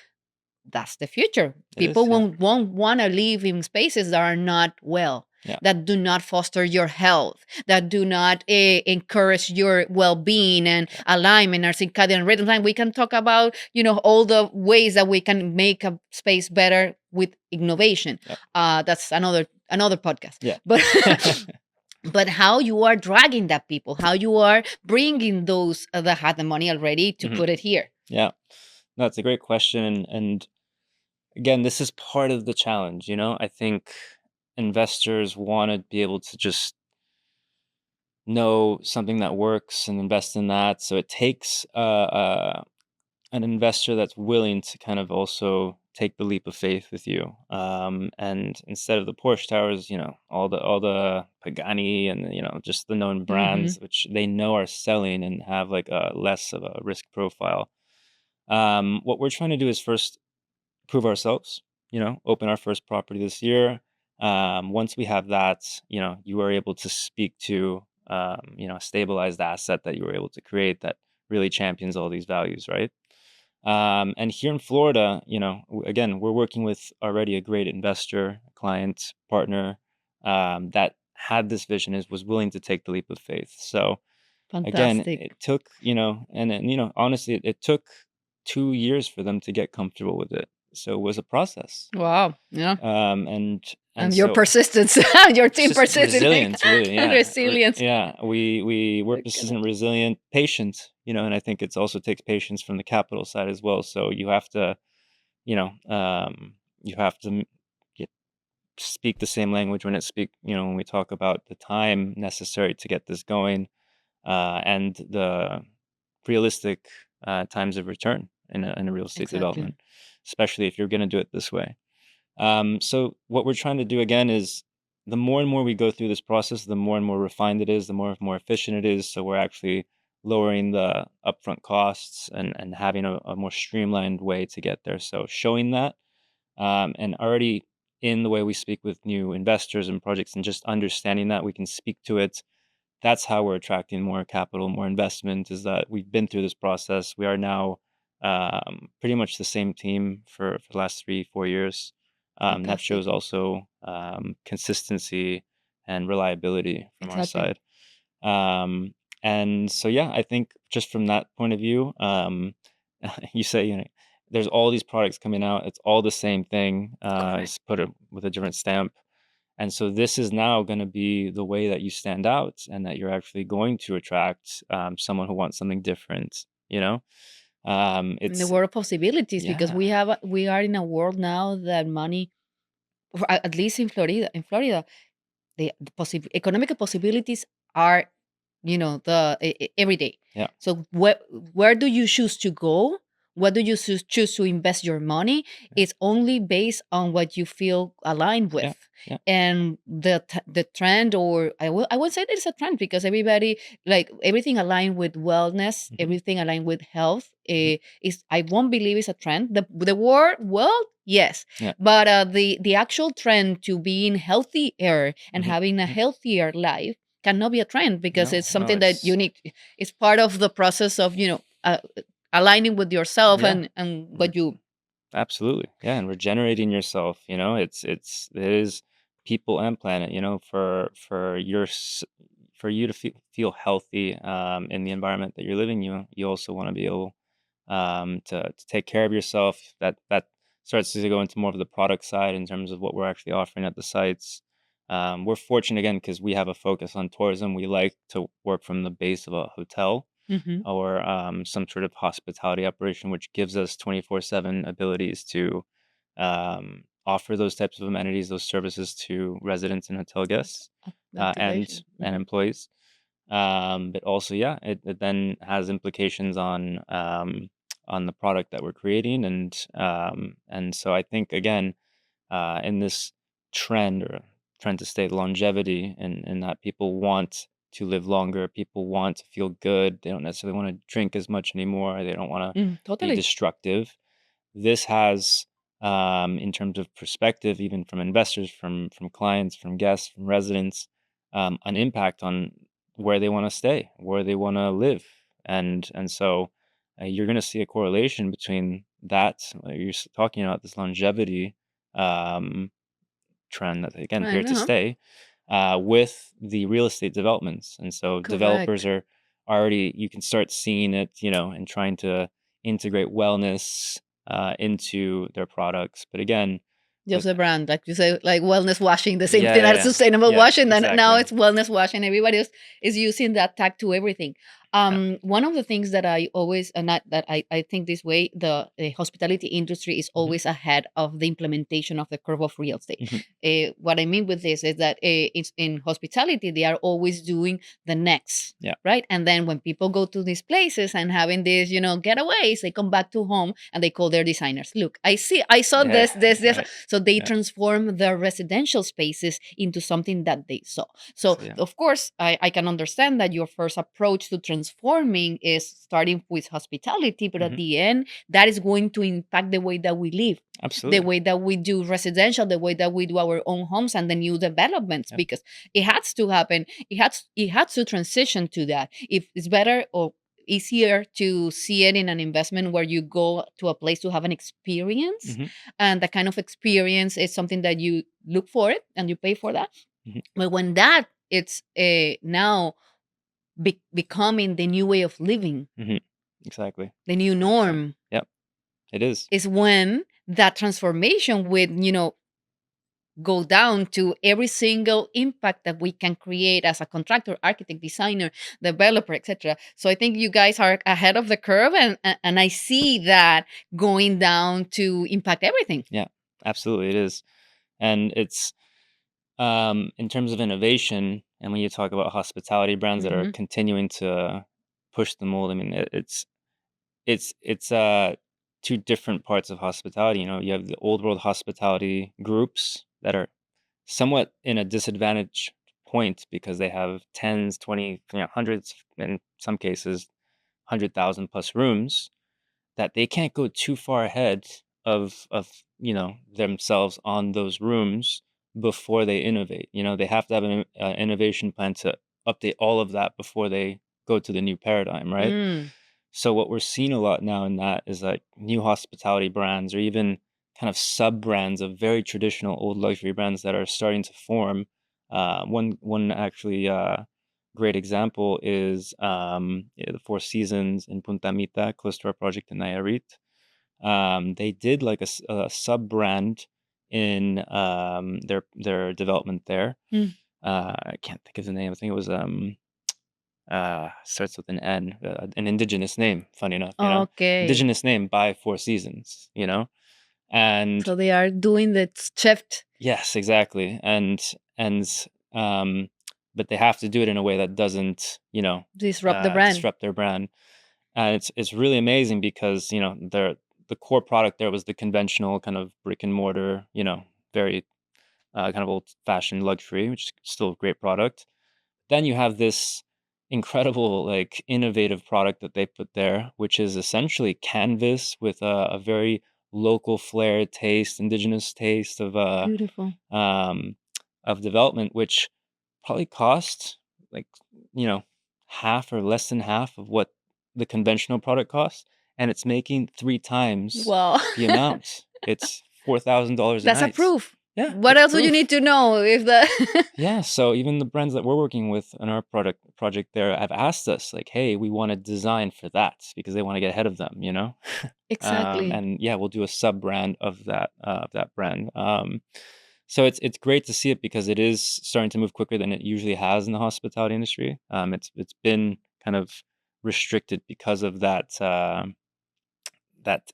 that's the future. It is, People yeah. won't want to live in spaces that are not well, Yeah. that do not foster your health, that do not encourage your well-being and Yeah. alignment or circadian rhythm. And we can talk about all the ways that we can make a space better with innovation. Yeah. That's another podcast. Yeah. But but how you are dragging that people, how you are bringing those that had the money already to Mhm. put it here. Yeah. No, it's a great question, and again, this is part of the challenge, I think investors wanna be able to just know something that works and invest in that, so it takes, an investor that's willing to kind of also take the leap of faith with you. And instead of the Porsche towers, all the Pagani and just the known Hmm. brands which they know are selling and have like a less of a risk profile. What we're trying to do is first prove ourselves. Open our first property this year. Once we have that, you are able to speak to a stabilized asset that you were able to create that really champions all these values, right? And here in Florida, again, we're working with already a great investor, client, partner that had this vision, was willing to take the leap of faith. So again, Fantastic. it took, and honestly, it took 2 years for them to get comfortable with it. So it was a process. Wow. Yeah. And And your so persistence, your it's team just persistence, resilience, really. Yeah, resilience. yeah. We were Look at it. persistent, resilient, patient. And I think it's also takes patience from the capital side as well. So you have to, you know, you have to get, speak the same language when we talk about the time necessary to get this going, and the realistic times of return in a real estate Exactly. development, especially if you're going to do it this way. So what we're trying to do again is the more and more we go through this process, the more and more refined it is, the more efficient it is. So we're actually lowering the upfront costs and having a more streamlined way to get there. So showing that, and already in the way we speak with new investors and projects and just understanding that we can speak to it, that's how we're attracting more capital, more investment, is that we've been through this process. We are now pretty much the same team for the last 3-4 years. That Fantastic. shows also consistency and reliability from our Exactly. side. And so, yeah, I think just from that point of view, you say, there's all these products coming out. It's all the same thing. Correct. Just put it with a different stamp. And so this is now going to be the way that you stand out and that you're actually going to attract someone who wants something different, In the it's, world of possibilities, because yeah, we are in a world now that money, or at least in Florida, the economic possibilities are the every day. yeah, So where do you choose to go what do you choose to invest your money is only based on what you feel aligned Yeah. with. Yeah. And the trend, or I would say that it's a trend, because everybody, like, everything aligned with wellness, everything aligned with health, is, I won't believe it's a trend. The word world, yes, Yeah. but the actual trend to being healthier and having a healthier life cannot be a trend, because it's something that you need. It's part of the process of aligning with yourself Yeah. and what you. Absolutely. Yeah, and regenerating yourself, it is people and planet, for you to feel healthy in the environment that you're living. You also want to be able to take care of yourself. That starts to go into more of the product side in terms of what we're actually offering at the sites. We're fortunate again because we have a focus on tourism. We like to work from the base of a hotel Mhm. or some sort of hospitality operation, which gives us 24/7 abilities to offer those types of amenities, those services to residents and hotel guests and Activation. employees. But also, yeah, it then has implications on the product that we're creating, and so I think again, in this trend to stay longevity, and that people want to live longer, people want to feel good. They don't necessarily want to drink as much anymore. They don't want to be Totally. destructive. This has, in terms of perspective, even from investors, from clients, from guests, from residents, an impact on where they want to stay, where they want to live, and so you're going to see a correlation between that. You're talking about this longevity um, trend that again here Trend, to stay with the real estate developments, and so developers correct. are already you can start seeing it, and trying to integrate wellness into their products. But again, Just with a brand, like you say, like wellness washing, the same yeah, thing yeah, as yeah, sustainable yeah, washing. And now exactly. it's wellness washing. Everybody is using that tag to everything. Yeah. One of the things that I always, not that I think this way, the hospitality industry is Hmm. always ahead of the implementation of the curve of real estate. Hmm. What I mean with this is that it's in hospitality, they are always doing the next. Yeah. Right. And then when people go to these places and having these, getaways, they come back to home and they call their designers. Look, I saw Yeah, this. right. So they Yeah. transform their residential spaces into something that they saw. So, So yeah. of course, I can understand that your first approach to transforming is starting with hospitality, but at Hmm. the end, that is going to impact the way that we live, the Absolutely. way that we do residential, the way that we do our own homes and the new developments, Yeah. because it has to happen. It has to transition to that. If it's better or easier to see it in an investment where you go to a place to have an experience, Hmm. and that kind of experience is something that you look for it and you pay for that. Hmm. But when that it's now becoming the new way of living, Hmm. Exactly. the new 100%. norm, Yep. It is. is when that transformation with go down to every single impact that we can create as a contractor, architect, designer, developer, etc. So I think you guys are ahead of the curve, and I see that going down to impact everything. Yeah. Absolutely, it is. And it's in terms of innovation, and when you talk about hospitality brands that are Hmm. continuing to push the mold, I mean, it's two different parts of hospitality. You have the old world hospitality groups that are somewhat in a disadvantaged point because they have tens, 20, hundreds, in some cases, 100,000 plus rooms that they can't go too far ahead of themselves on those rooms before they innovate. They have to have an innovation plan to update all of that before they go to the new paradigm, right? Mm. So what we're seeing a lot now in that is like new hospitality brands or even kind of sub brands of very traditional old luxury brands that are starting to form. One actually great example is the Four Seasons in Punta Mita, close to our project in Nayarit. They did like a sub brand in their development there. Mm. I can't think of the name. I think it was starts with an N, an indigenous name. Funny enough, Okay. indigenous name by Four Seasons. And So they are doing the shift, yes, exactly. And um, but they have to do it in a way that doesn't, disrupt the brand. disrupt their brand. And it's really amazing because, the core product there was the conventional kind of brick and mortar, very kind of old-fashioned luxury, which is still a great product. Then you have this incredible, like, innovative product that they put there, which is essentially canvas with a very local flair taste, indigenous taste Beautiful. of development, which probably cost like, half or less than half of what the conventional product costs, and it's making 3 times Wow. the amount. It's $4,000 a That's a night. proof. Yeah, What it's else do you proof. need to know if the Yeah, so even the brands that we're working with in our project there have asked us, like, "Hey, we wanna design for that," because they wanna get ahead of them, you know? Exactly. And yeah, we'll do a sub-brand of that brand. So it's great to see it because it is starting to move quicker than it usually has in the hospitality industry. It's been kind of restricted because of that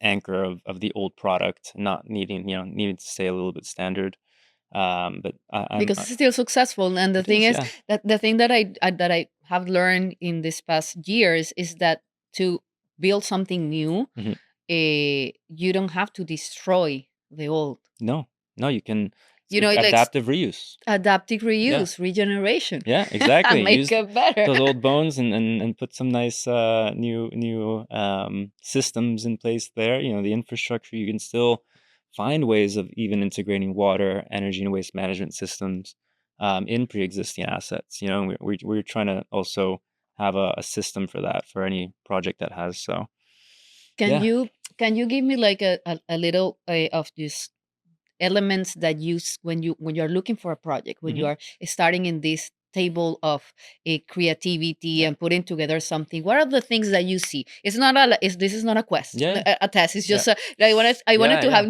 anchor of the old product not needing to stay a little bit standard. But I'm Because it's still successful, and the it thing is, is yeah. that the thing that I have learned in this past years is that to build something new, Mhm. you don't have to destroy the old. No, no, you can. It's You know, like adaptive reuse. adaptive Yeah, reuse, regeneration, yeah, exactly. make Use it better. those old bones and put some nice new systems in place there. The infrastructure. You can still find ways of even integrating water, energy, and waste management systems in pre-existing assets. And we're trying to also have a system for that for any project that has. So Can yeah. you can you give me like a little of these elements that when you're looking for a project, when you Hmm. are starting in this table of a creativity Yeah. and putting together something? What are the things that you see? It's not this is not a quest, Yeah. a test. It's Yeah. just I wanted Yeah. to Yeah. have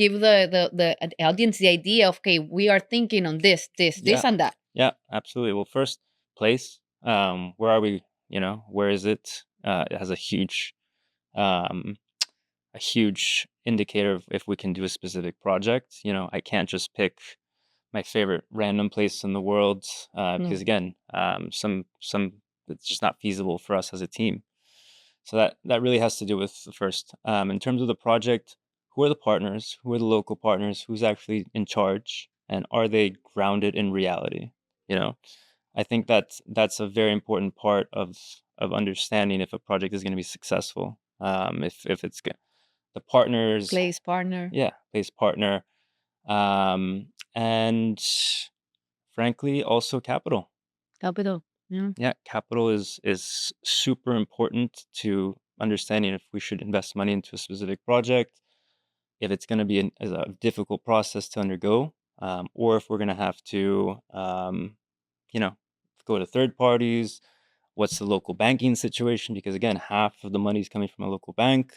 give the audience the idea of, okay, we are thinking on this Yeah. and that. Yeah, absolutely. Well, first, place. Where are we? Where is it? It has um, a huge indicator of if we can do a specific project. I can't just pick my favorite random place in the world because No. again, some it's just not feasible for us as a team. So that really has to do with the first. In terms of the project, who are the partners? Who are the local partners? Who's actually in charge? And are they grounded in reality? You know, I think that's a very important part of understanding if a project is going to be successful. If it's good, the partners, Place partner, yeah, place partner, and frankly, also capital. capital. Yeah. Yeah, capital is super important to understanding if we should invest money into a specific project, if it's going to be a difficult process to undergo, or if we're going to have to, you know, go to third parties. What's the local banking situation? Because again, half of the money is coming from a local bank.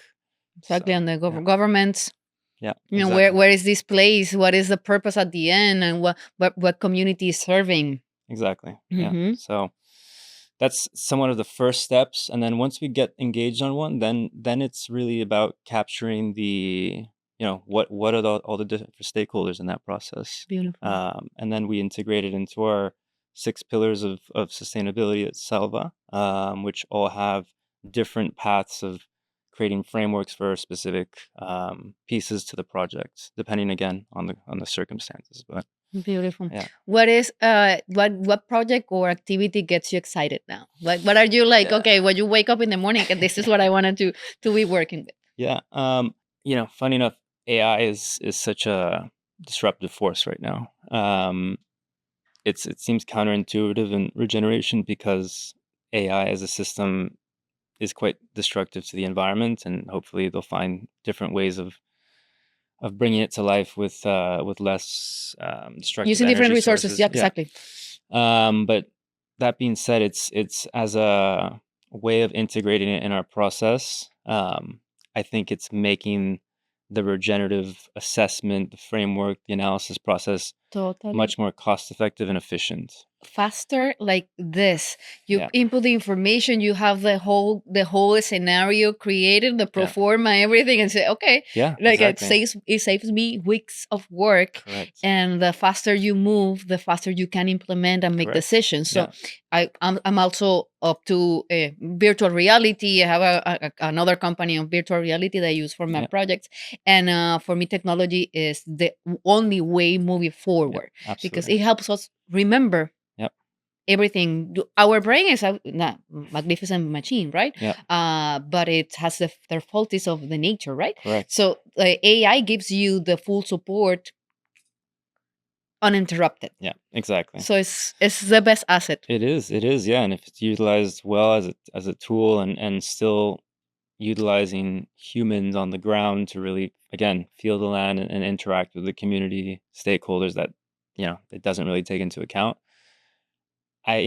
Exactly, So and the yeah, governments. yeah, Where exactly, where is this place? What is the purpose at the end, and what community is serving? exactly. Yeah. Hmm. So that's somewhat of the first steps, and then once we get engaged on one, then it's really about capturing the what are all the different stakeholders in that process, Beautiful. and then we integrate it into our 6 pillars of sustainability at Salva, which all have different paths of creating frameworks for specific pieces to the project, depending again on the circumstances. But Beautiful. yeah, What is what project or activity gets you excited now? What are you like? yeah. Okay, when you wake up in the morning, and this is what I wanted to be working with. Yeah. Funny enough, AI is such a disruptive force right now. It seems counterintuitive in regeneration because AI as a system is quite destructive to the environment, and hopefully they'll find different ways of bringing it to life with less destructive Using different energy resources. sources. Yeah, Yeah. exactly. But that being said, it's as a way of integrating it in our process. I think it's making the regenerative assessment, the framework, the analysis process Totally. much more cost effective and efficient. Faster like this, you Yeah, input the information, you have the whole scenario created, the pro yeah, forma, everything, and say, okay, yeah, like exactly. it saves me weeks of work. Correct. And the faster you move, the faster you can implement and make Correct. decisions. So Yeah. I'm also up to virtual reality. I have another company on virtual reality that I use for my Yeah. projects. And for me, technology is the only way moving Yeah, forward because absolutely. it helps us remember Yep. everything. Our brain is a magnificent machine, right? Yep. But it has the faulties of the nature, right? Correct. So AI gives you the full support uninterrupted. Yeah, exactly. So it's the best asset. It is, yeah. And if it's utilized well as a tool and still utilizing humans on the ground to really, again, feel the land and interact with the community stakeholders that, it doesn't really take into account. I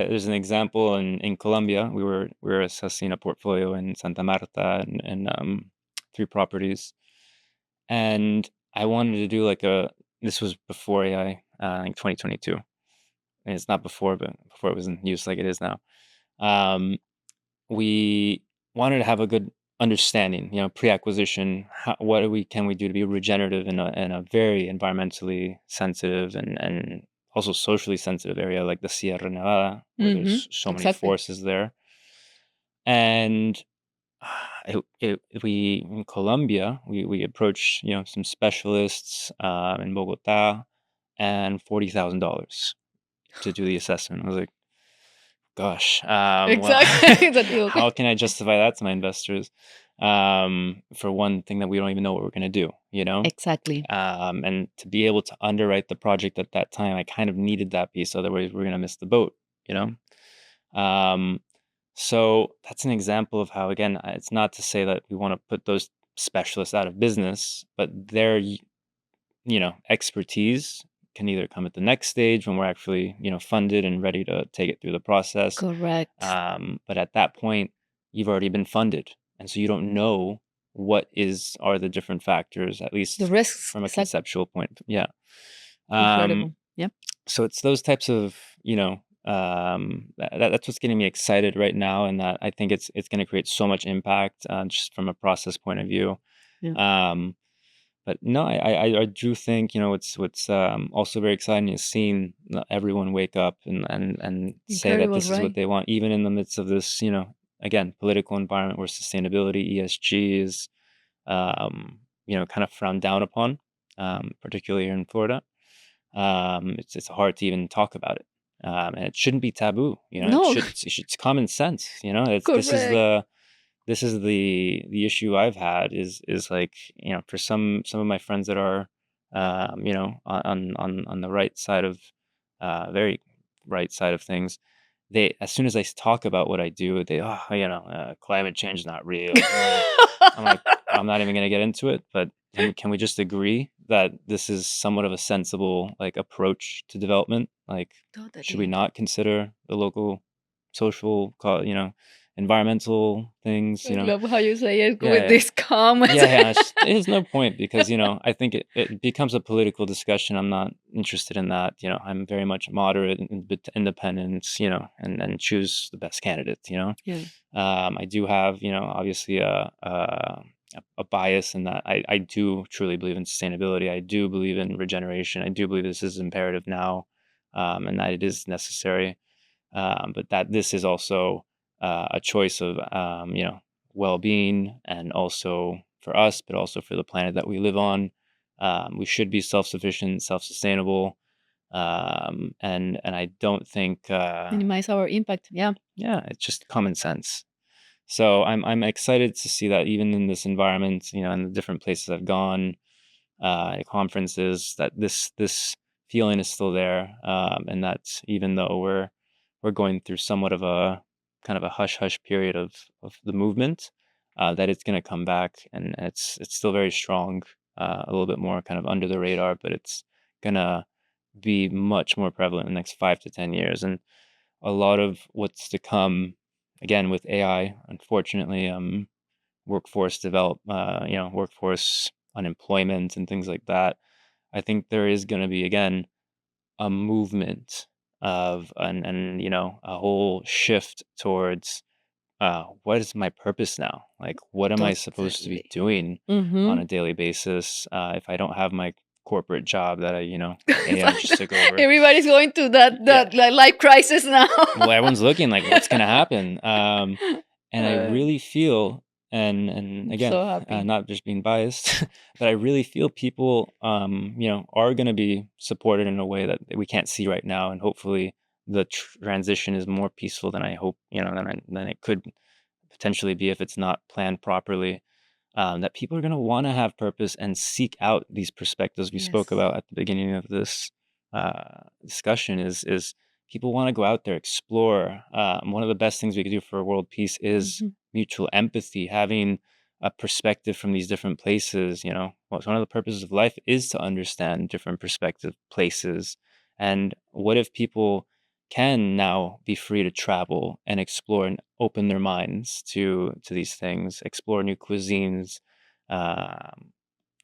there's an example in Colombia. We were assessing a portfolio in Santa Marta and 3 properties, and I wanted to do this was before AI, I think 2022. And it's not before, but before it was in use like it is now. Um, we wanted to have a good understanding, pre-acquisition. What can we do to be regenerative in a very environmentally sensitive and also socially sensitive area like the Sierra Nevada, where there's so many Exactly. forests there. And we in Colombia, we approached some specialists in Bogota, and $40,000 to do the assessment. I was like, gosh, well, Exactly. That you- how can I justify that to my investors? For one thing that we don't even know what we're going to do, Exactly. and to be able to underwrite the project at that time, I kind of needed that piece. Otherwise, we're going to miss the boat, you know? Um, so that's an example of how, again, it's not to say that we want to put those specialists out of business, but their, expertise can either come at the next stage when we're actually, funded and ready to take it through the process. Correct. But at that point, you've already been funded, and so you don't know what are the different factors, at The least risks. from a Exactly. conceptual point. Yeah. Incredible. Yep. So it's those types of, that's what's getting me excited right now, and that I think it's going to create so much impact, just from a process point of view. Yeah. Um, but no, I do think, what's also very exciting is seeing everyone wake up and say that Incredible, this is what right? they want, even in the midst of this, again, political environment where sustainability, ESG is, kind of frowned down upon, particularly here in Florida. It's hard to even talk about it, and it shouldn't be taboo. No. It's common sense. Correct. This is the issue I've had is like, for some of my friends that are, on the right side of, very right side of things, they, as soon as I talk about what I do, they, climate change is not real. I'm like, I'm not even gonna get into it, but can we just agree that this is somewhat of a sensible, like, approach to development? Like, should we Totally. not consider the local social, environmental things? I love how you say it Yeah, with yeah. this calm. Yeah, there's no point because, I think it becomes a political discussion. I'm not interested in that. I'm very much moderate and independent, and choose the best candidate, Yeah. I do have, obviously a bias in that I do truly believe in sustainability. I do believe in regeneration. I do believe this is imperative now, and that it is necessary. But that this is also a choice of, well-being, and also for us, but also for the planet that we live on. We should be self-sufficient, self-sustainable, and I don't think, Minimize our impact. Yeah. yeah, it's just common sense. So I'm excited to see that even in this environment, in the different places I've gone, at conferences, that this feeling is still there, and that even though we're going through somewhat of a kind of a hush hush period of the movement, that it's going to come back, and it's still very strong, a little bit more kind of under the radar, but it's gonna be much more prevalent in the next 5 to 10 years, and a lot of what's to come, again with AI, unfortunately, workforce unemployment and things like that. I think there is going to be, again, a movement of and a whole shift towards, what is my purpose now? Like, what am I supposed to be Totally. doing on Mm-hmm. a daily basis, if I don't have my corporate job that AI just took over. Everybody's going to that like life crisis now. Well, everyone's looking like, what's gonna happen? And I really feel, and I'm again, so happy. not just being biased, but I really feel people, are gonna be supported in a way that we can't see right now, and hopefully the transition is more peaceful than I hope, than it could potentially be if it's not planned properly. That people are going to want to have purpose and seek out these perspectives we spoke Yes. about at the beginning of this discussion. Is people want to go out there, explore. One of the best things we could do for world peace is Mhm. mutual empathy, having a perspective from these different places. One of the purposes of life is to understand different perspective places. And what if people can now be free to travel and explore and open their minds to these things, explore new cuisines, um,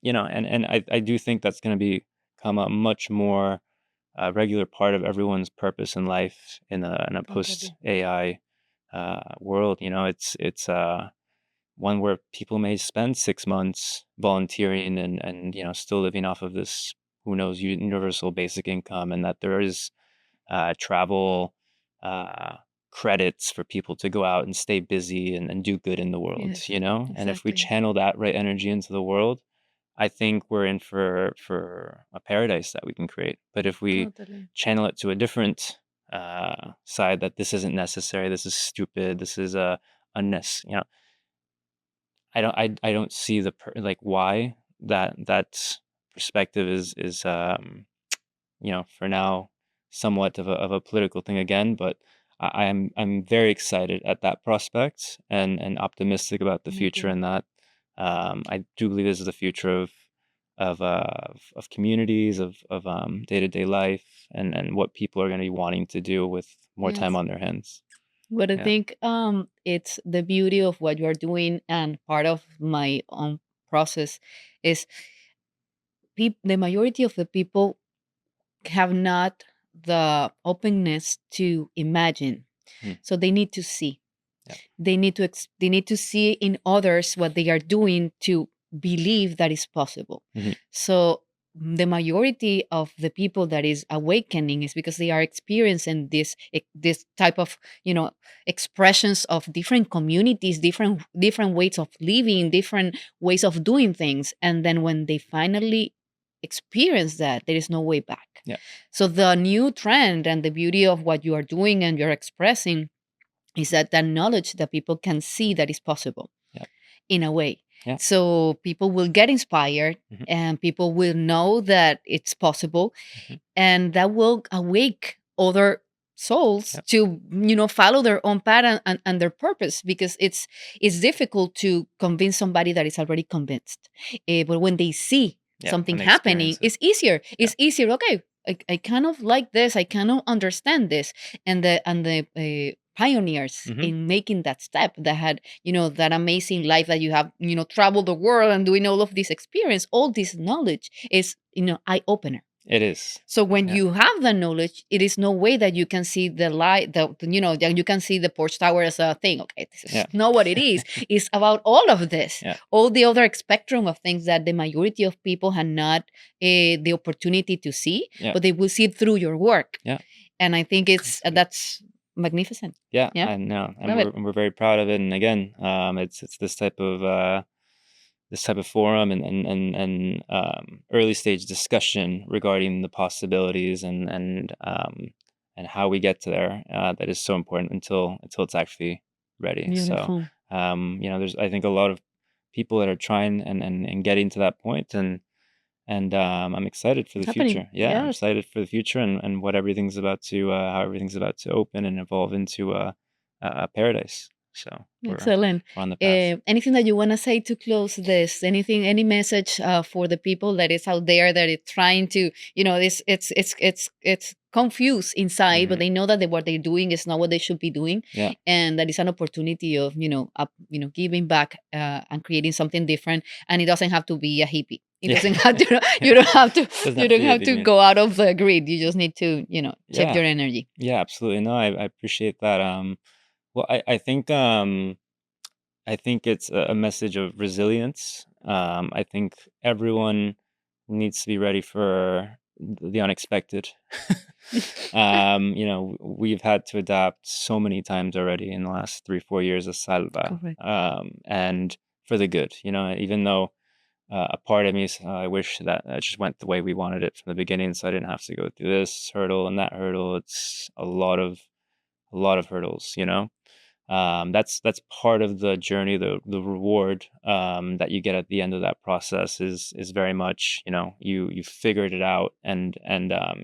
and I do think that's going to become a much more regular part of everyone's purpose in life in a post Totally. AI world. It's one where people may spend 6 months volunteering and still living off of this, who knows, universal basic income, and that there is travel uh, credits for people to go out and stay busy and do good in the world, Yes, And if we exactly. channel that right energy into the world, I think we're in for a paradise that we can create. But if we Totally. channel it to a different side, that this isn't necessary, this is stupid, this is unnecessary, I don't see like why that perspective is for now, somewhat of a political thing again, but I'm very excited at that prospect and optimistic about the Me future too. and that. I do believe this is the future of communities, of day-to-day life, and what people are going to be wanting to do with more time Yes. on their hands. But I Yeah. think it's the beauty of what you are doing, and part of my own process is the majority of the people have not the openness to imagine, Mm. so they need to see. Yeah. They need to see in others what they are doing to believe that is possible. Mhm. So the majority of the people that is awakening is because they are experiencing this type of expressions of different communities, different ways of living, different ways of doing things, and then when they finally experience that, there is no way back. Yeah. So the new trend and the beauty of what you are doing and you're expressing is that knowledge that people can see that is possible. Yeah. In a way. Yeah. So people will get inspired, Mhm. and people will know that it's possible, Mhm. and that will awake other souls Yep. to follow their own path and their purpose, because it's difficult to convince somebody that is already convinced. But when they see Yeah, something when they happening, experience it. it's easier. Yeah. It's easier. Okay, I kind of like this. I kind of understand this, and the pioneers Mhm. in making that step, that had that amazing life that you have, traveled the world and doing all of this experience, all this knowledge is eye opener. It is. So when Yeah. you have the knowledge, it is no way that you can see the light, that you can see the porch tower as a thing. Okay, this is Yeah. not what it is. It's about all of this, Yeah. all the other spectrum of things that the majority of people had not the opportunity to see, Yeah. but they will see it through your work. Yeah. And I think Absolutely. that's magnificent. Yeah, Yeah, I know, and love it. we're very proud of it. And again, it's this type of forum and early stage discussion regarding the possibilities and how we get to there, that is so important until it's actually ready. So Beautiful. there's, I think, a lot of people that are trying and getting to that point, and I'm excited for It's the happening. future. Yeah, I'm Yes. excited for the future and what everything's about to how everything's about to open and evolve into a paradise. So Excellent. we're on the path. Anything that you want to say to close this? Any message for the people that is out there that is trying to, it's confused inside, but Mhm. they know that what they're doing is not what they should be doing, Yeah, and that is an opportunity of, giving back and creating something different. And it doesn't have to be a hippie. It yeah. doesn't have to. You don't have to. Doesn't You have to don't be a have big to man. go out of the grid. You just need to, shift Yeah, your energy. yeah, absolutely. No, I appreciate that. Well, I think it's a message of resilience. I think everyone needs to be ready for the unexpected. We've had to adapt so many times already in the last 3-4 years of SALVA, Correct. and for the good. Even though a part of me, I wish that it just went the way we wanted it from the beginning, so I didn't have to go through this hurdle and that hurdle. It's a lot of hurdles. That's part of the journey. The reward that you get at the end of that process is very much, you figured it out, and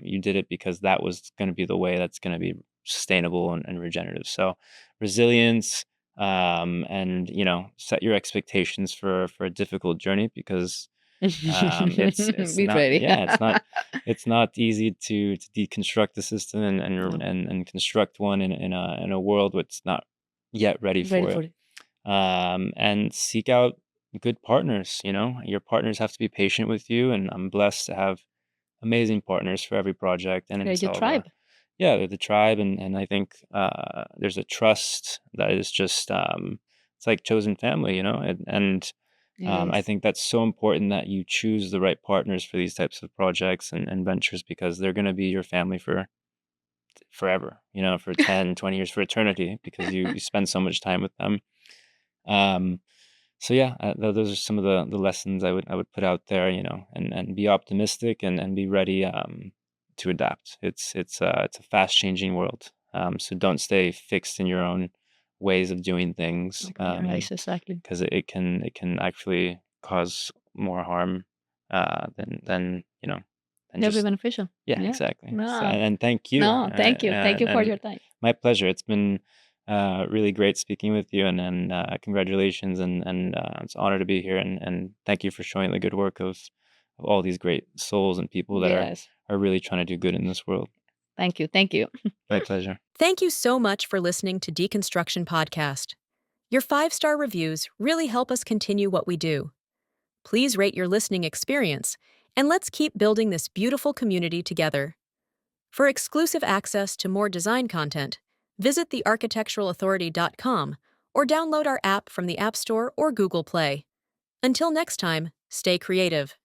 you did it because that was going to be the way that's going to be sustainable and regenerative. So resilience, and set your expectations for a difficult journey, because it's Be not, ready. yeah, it's not easy to deconstruct the system No. and construct one in a world that's not yet ready Ready for for it. it. And seek out good partners. Your partners have to be patient with you, and I'm blessed to have amazing partners for every project and in Create your SALVA. tribe. Yeah, they're the tribe, and I think there's a trust that is just, it's like chosen family, It I is. think that's so important that you choose the right partners for these types of projects and ventures, because they're going to be your family for forever, for 10, 20 years, for eternity, because you spend so much time with them. Um, so yeah, those are some of the lessons I would put out there, and be optimistic and be ready to adapt. It's a fast changing world. So don't stay fixed in your own ways of doing things, Right, exactly. because it can actually cause more harm than They'll be just, beneficial. yeah, Yeah. exactly. So, No, and thank you. no, thank you. Thank you for And your time. my pleasure. It's been really great speaking with you, and congratulations, and it's an honor to be here, and thank you for showing the good work of all these great souls and people that Yes. are really trying to do good in this world. Thank you. Thank you. My pleasure. Thank you so much for listening to Deconstruction Podcast. Your 5-star reviews really help us continue what we do. Please rate your listening experience, and let's keep building this beautiful community together. For exclusive access to more design content, visit thearchitecturalauthority.com or download our app from the App Store or Google Play. Until next time, stay creative.